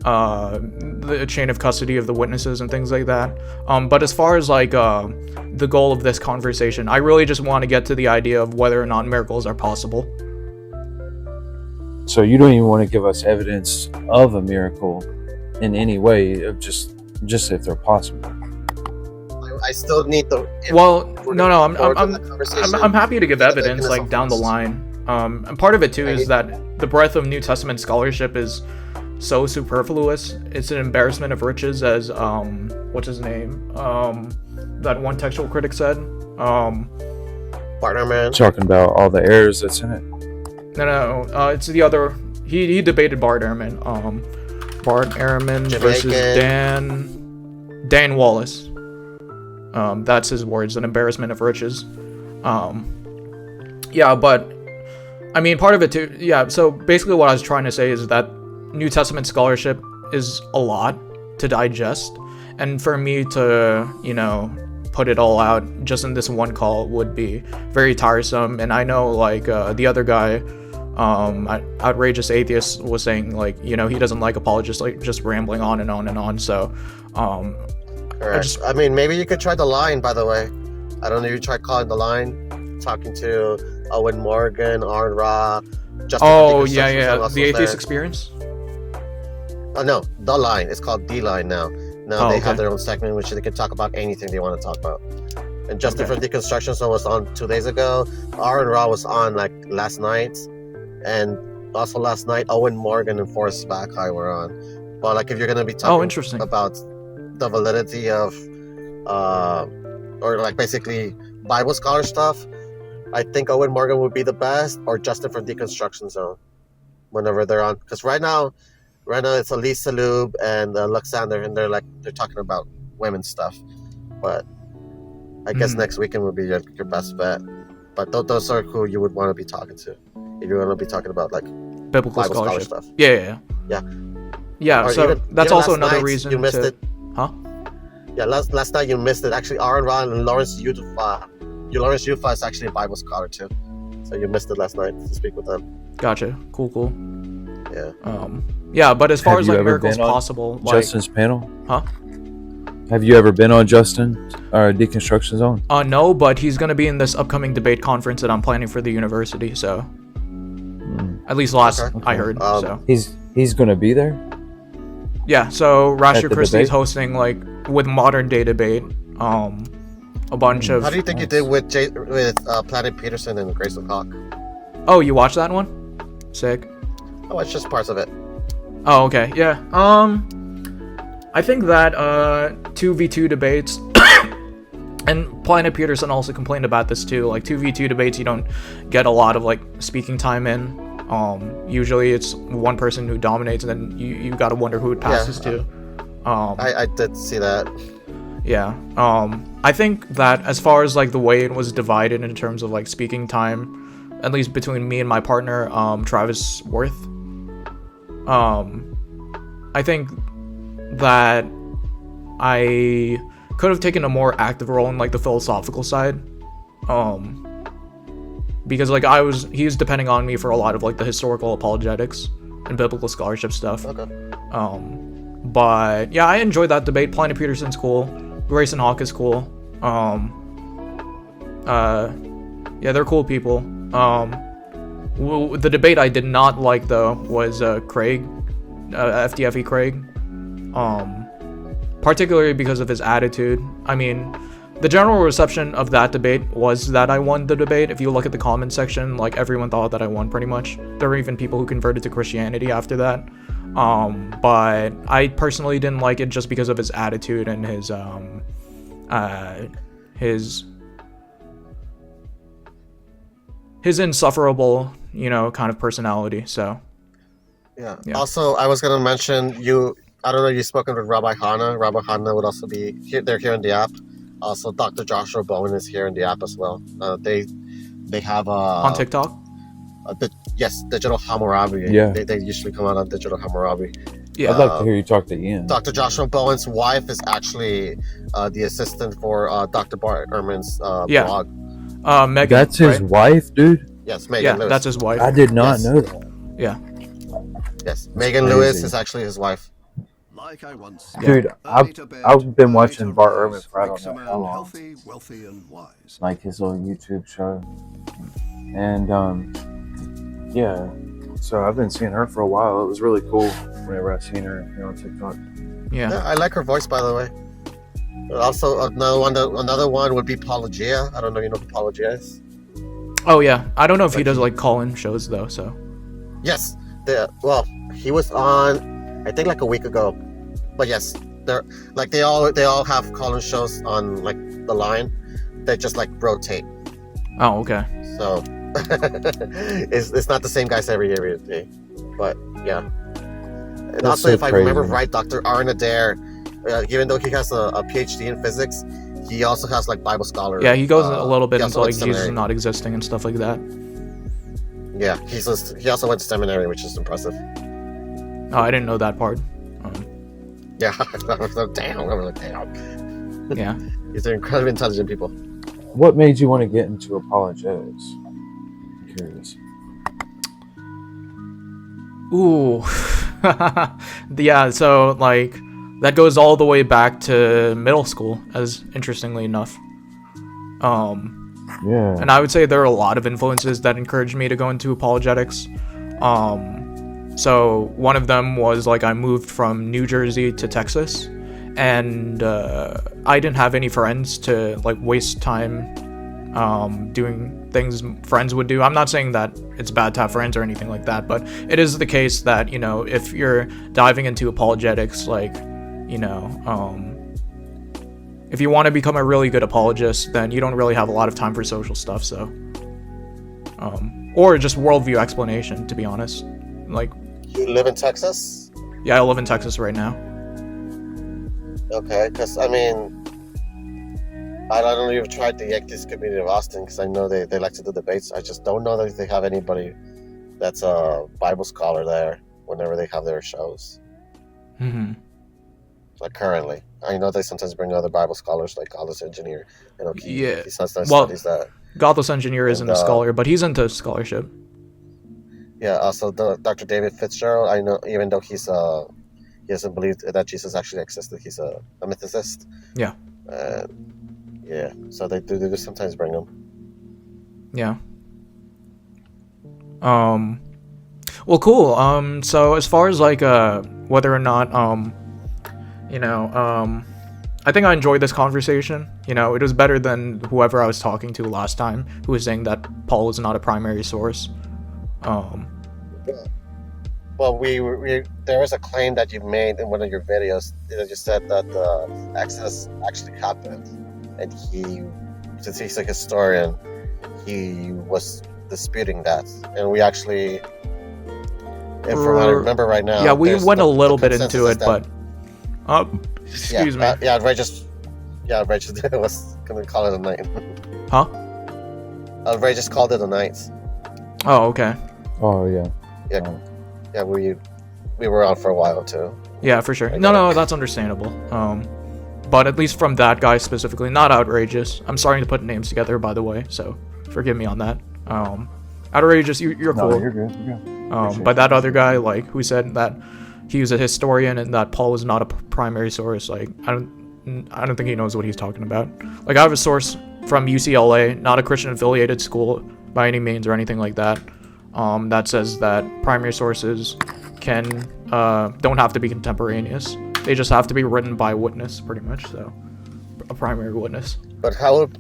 the chain of custody of the witnesses and things like that. But as far as like the goal of this conversation, I really just want to get to the idea of whether or not miracles are possible. So you don't even want to give us evidence of a miracle in any way, of just if they're possible. I still need the. Well, no, I'm happy to give evidence like down the line. And part of it too is that the breadth of New Testament scholarship is so superfluous. It's an embarrassment of riches, as what's his name? That one textual critic said. Partner man. Talking about all the errors that's in it. No, it's the other. He debated Bart Ehrman. Bart Ehrman versus Dan Wallace. That's his words, an embarrassment of riches. Yeah, but I mean, part of it too. Yeah, so basically, what I was trying to say is that New Testament scholarship is a lot to digest, and for me to, put it all out just in this one call would be very tiresome. And I know, like, the other guy, Outrageous Atheist, was saying, like, he doesn't like apologists, like, just rambling on and on and on. So, I mean, maybe you could try the line, by the way. I don't know if you tried calling the line, talking to Owen Morgan, Aaron Ra, Justin. Oh, yeah, the Atheist Experience? No, the line. It's called the line now. Now they have their own segment, which they can talk about anything they want to talk about. And Justin from Deconstruction Zone was on 2 days ago. Aaron Ra was on like last night, and also last night Owen Morgan and Forrest Backai were on. But like, if you're gonna be talking about the validity of, or like basically Bible scholar stuff, I think Owen Morgan would be the best, or Justin from Deconstruction Zone, whenever they're on. Because right now it's Elise Salub and Luxander, and they're talking about women's stuff. But I guess next weekend would be your best bet. But those are who you would want to be talking to if you want to be talking about like biblical Bible scholarship stuff. Yeah. So even, that's also another reason you missed it. Huh? Yeah, last night you missed it. Actually, Aaron Ron and Lawrence Yufa. Lawrence Yufa is actually a Bible scholar too, so you missed it last night to speak with them. Gotcha. Cool. Yeah. Yeah, but as far as like miracles possible, like Justin's panel? Huh? Have you ever been on Justin or Deconstruction Zone? No, but he's gonna be in this upcoming debate conference that I'm planning for the university. So, at least last I heard. So he's gonna be there. Yeah. So Rasher the Christie is debate? hosting like with modern day debate. A bunch of. How do you think you did with Planet Peterson and Grayson Hawk? Oh, you watched that one? Sick. Oh, it's just parts of it. Oh, okay. Yeah. I think that 2v2 debates and Planet Peterson also complained about this too. Like 2v2 debates, you don't get a lot of like speaking time in. Usually it's one person who dominates, and then you gotta wonder who it passes to. I did see that. Yeah. I think that as far as like the way it was divided in terms of like speaking time, at least between me and my partner, Travis Worth, I think that I could have taken a more active role in like the philosophical side, because like he was depending on me for a lot of like the historical apologetics and biblical scholarship stuff. Okay. But yeah, I enjoyed that debate. Planet Peterson's cool. Grayson Hawk is cool. Yeah, they're cool people. The debate I did not like though was Craig, FDFE Craig, particularly because of his attitude. I mean, the general reception of that debate was that I won the debate. If you look at the comment section, like everyone thought that I won pretty much. There were even people who converted to Christianity after that. But I personally didn't like it just because of his attitude and his insufferable kind of personality. So Yeah. Yeah. Also, I was going to mention you. I don't know. You've spoken with Rabbi Hanna. Rabbi Hanna would also be here. They're here in the app. Also, Dr. Joshua Bowen is here in the app as well. They have on TikTok. Yes, Digital Hammurabi. Yeah. They usually come out on Digital Hammurabi. Yeah. I'd like to hear you talk to Ian. Dr. Joshua Bowen's wife is actually the assistant for Dr. Bart Ehrman's Yeah. blog. Megan. That's his right? wife, dude? Yes, Megan Yeah, Lewis. that's his wife. I did not Yes. know that. Yeah. Yes, Megan crazy. Lewis is actually his wife. Like I once Dude, I've been watching Bart Ehrman for I don't know how long. Healthy, wealthy, and wise. Like his little YouTube show. And yeah. So I've been seeing her for a while. It was really cool whenever I seen her on TikTok. Yeah. I like her voice, by the way. Also, another one would be Apologia. I don't know, you know who Apologia is? Oh yeah. I don't know if he does like call-in shows though. So Yes. Well, he was on, I think, like a week ago. But yes, they're like they all have call-in shows on like the line. They just like rotate. oh okay. So it's not the same guys every day. But yeah. And That's also, so if I remember crazy. right, Dr. Aaron Adair, even though he has a PhD in physics, he also has like Bible scholar. Yeah, he goes a little bit he into also like went to Jesus seminary. not existing and stuff like that. Yeah, he also went to seminary, which is impressive. Oh, I didn't know that part. Yeah, I was like, damn. Yeah. These are incredibly intelligent people. What made you want to get into apologetics? I'm curious. Ooh. Yeah, so like that goes all the way back to middle school, as interestingly enough. Yeah. And I would say there are a lot of influences that encouraged me to go into apologetics. So one of them was like I moved from New Jersey to Texas, and I didn't have any friends to like waste time doing things friends would do. I'm not saying that it's bad to have friends or anything like that, but it is the case that, if you're diving into apologetics, like, if you want to become a really good apologist, then you don't really have a lot of time for social stuff, so or just worldview explanation, to be honest. Like, You live in Texas? yeah, I live in Texas right now. Okay, because I mean, I don't know if you've tried the Atheist community of Austin, because I know they like to do debates. I just don't know that they have anybody that's a Bible scholar there whenever they have their shows. Mm-hmm. Like currently, I know they sometimes bring other Bible scholars like Godless Engineer. Yeah. He sometimes Well, studies that. Godless Engineer isn't a And, scholar, but he's into scholarship. Yeah, also Dr. David Fitzgerald. I know, even though he doesn't believe that Jesus actually existed, he's a mythicist. Yeah. Yeah, so they do sometimes bring him. Yeah. Well, cool. So as far as like whether or not I think I enjoyed this conversation. It was better than whoever I was talking to last time, who was saying that Paul is not a primary source. Well, we there was a claim that you made in one of your videos that you said that the Exodus actually happened, and since he's a historian, he was disputing that, and we actually, and from what I remember right now, Yeah, we went a little bit consensus into is it, that- but excuse me. Ray just was gonna call it a night. Huh? Ray just called it a night. Oh, okay. Oh yeah. Yeah, we were on for a while too. Yeah, for sure. No, that's understandable. But at least from that guy specifically, not outrageous. I'm starting to put names together, by the way, so forgive me on that. Outrageous, you're cool. No, you're good. You're good. But that other guy, like, who said that he was a historian and that Paul was not a primary source, like, I don't think he knows what he's talking about. Like, I have a source from UCLA, not a Christian affiliated school by any means or anything like that, that says that primary sources don't have to be contemporaneous. They just have to be written by witness, pretty much. So, a primary witness. But how would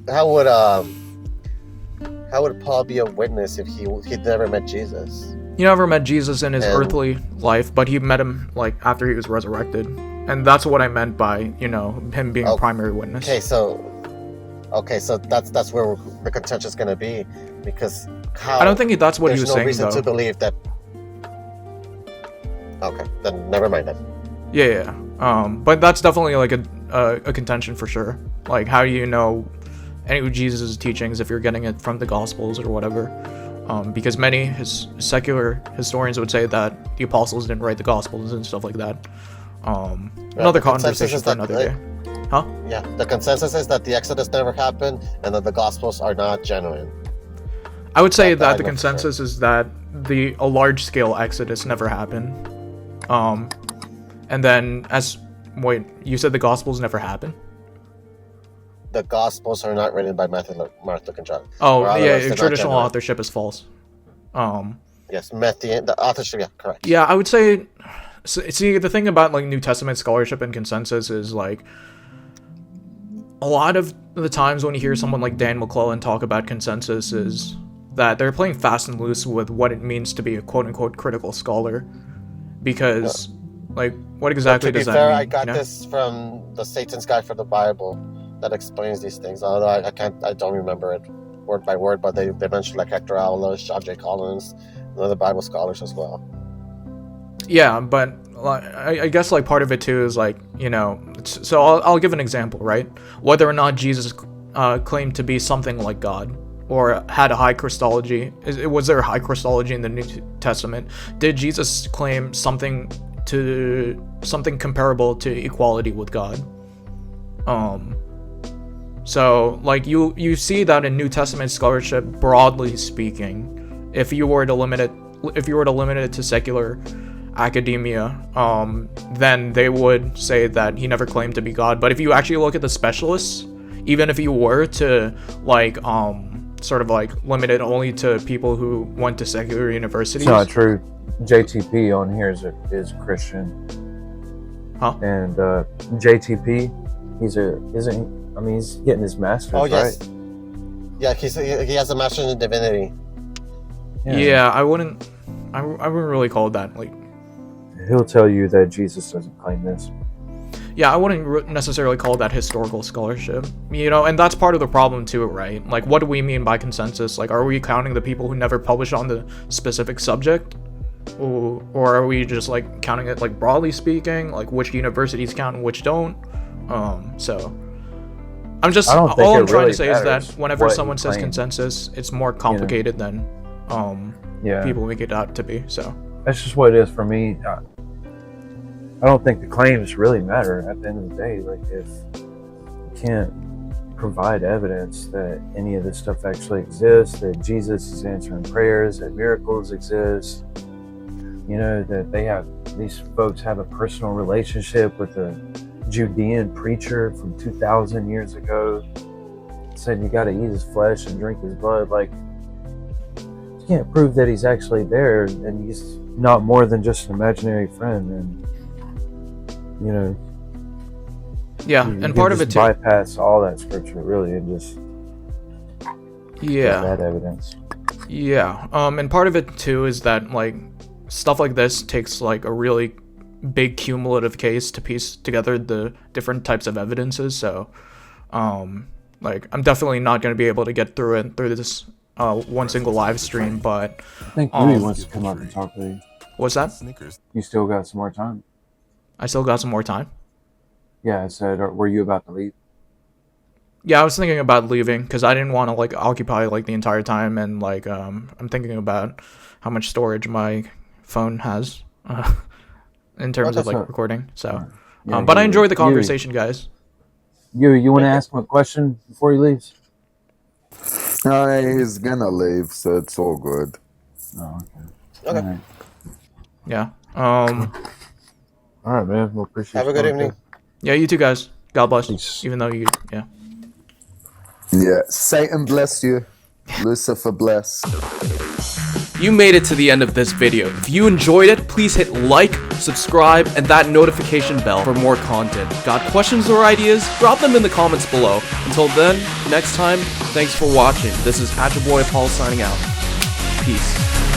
Paul be a witness if he'd never met Jesus? He never met Jesus in his And- earthly life, but he met him like after he was resurrected, and that's what I meant by him being a primary witness. Okay, so that's where the contention is going to be, because how I don't think that's what he there's was no saying, reason though. to believe that. Okay, then never mind that. Yeah. But that's definitely like a contention for sure. Like, how do you know any of Jesus' teachings if you're getting it from the Gospels or whatever? Because many secular historians would say that the apostles didn't write the Gospels and stuff like that. Another conversation for another day. Huh? Yeah, the consensus is that the Exodus never happened and that the Gospels are not genuine. I would say That that I the know for consensus is that a large scale Exodus never happened. And then wait, you said the Gospels never happened? The Gospels are not written by Matthew, Mark, Luke, and John. Oh, Or otherwise yeah, they're not traditional genuine. authorship is false. Yes, Matthew, the authorship, yeah, correct. Yeah, I would say. See, the thing about like New Testament scholarship and consensus is like a lot of the times when you hear someone like Dan McClellan talk about consensus is that they're playing fast and loose with what it means to be a quote unquote critical scholar, because like what exactly To be does that fair, mean? I got you know? this from the Satan's Guide for the Bible that explains these things. Although I don't remember it word by word, but they mentioned like Hector Aulos, John J. Collins, and other Bible scholars as well. Yeah, but I guess like part of it too is like, you know, so I'll give an example, right? Whether or not Jesus claimed to be something like God or had a high Christology, was there a high Christology in the New Testament? Did Jesus claim something comparable to equality with God? So like you see that in New Testament scholarship, broadly speaking, if you were to limit it to secular academia, then they would say that he never claimed to be God. But if you actually look at the specialists, even if you were to like sort of like limit it only to people who went to secular universities, It's not true. JTP on here is Christian. Huh? And JTP, he's getting his master's, Oh yes, right? yeah, he has a master's in divinity. yeah, I wouldn't really call it that. Like, He'll tell you that Jesus doesn't claim this. yeah, I wouldn't necessarily call that historical scholarship, you know, and that's part of the problem too, right? Like, what do we mean by consensus? Like, are we counting the people who never published on the specific subject? Or are we just, like, counting it, like, broadly speaking? Like, which universities count and which don't? So, I'm just, I don't think all I'm it trying really to say is that matters whenever what someone he says claims. consensus, it's more complicated than, Yeah. people make it out to be, so. That's just what it is for me. I don't think the claims really matter at the end of the day. Like, if you can't provide evidence that any of this stuff actually exists, that Jesus is answering prayers, that miracles exist, you know, that these folks have a personal relationship with a Judean preacher from 2,000 years ago, said you got to eat his flesh and drink his blood. Like, you can't prove that he's actually there and he's not more than just an imaginary friend. And you know, Yeah, you and can part of it just too. bypass all that scripture really and just Yeah. get that evidence. Yeah, and part of it too is that like stuff like this takes like a really big cumulative case to piece together the different types of evidences. So, like I'm definitely not going to be able to get through this one single live stream. But I think Yui wants to come up and talk to you. what's that? You still got some more time? I still got some more time. Yeah, I said, were you about to leave? Yeah, I was thinking about leaving because I didn't want to like occupy like the entire time, and like I'm thinking about how much storage my phone has in terms of like recording. So, Yeah, but I enjoyed the Yui. conversation, guys. You want to ask him a question before he leaves? He's gonna leave, so it's all good. Oh, okay. Okay. All right. Yeah. All right, man. We'll appreciate Have a good evening. Yeah, you too, guys. God bless. Peace. Even though you, yeah. Yeah, Satan bless you. Lucifer bless. You made it to the end of this video. If you enjoyed it, please hit like, subscribe, and that notification bell for more content. Got questions or ideas? Drop them in the comments below. Until then, next time, thanks for watching. This is Boy Paul signing out. Peace.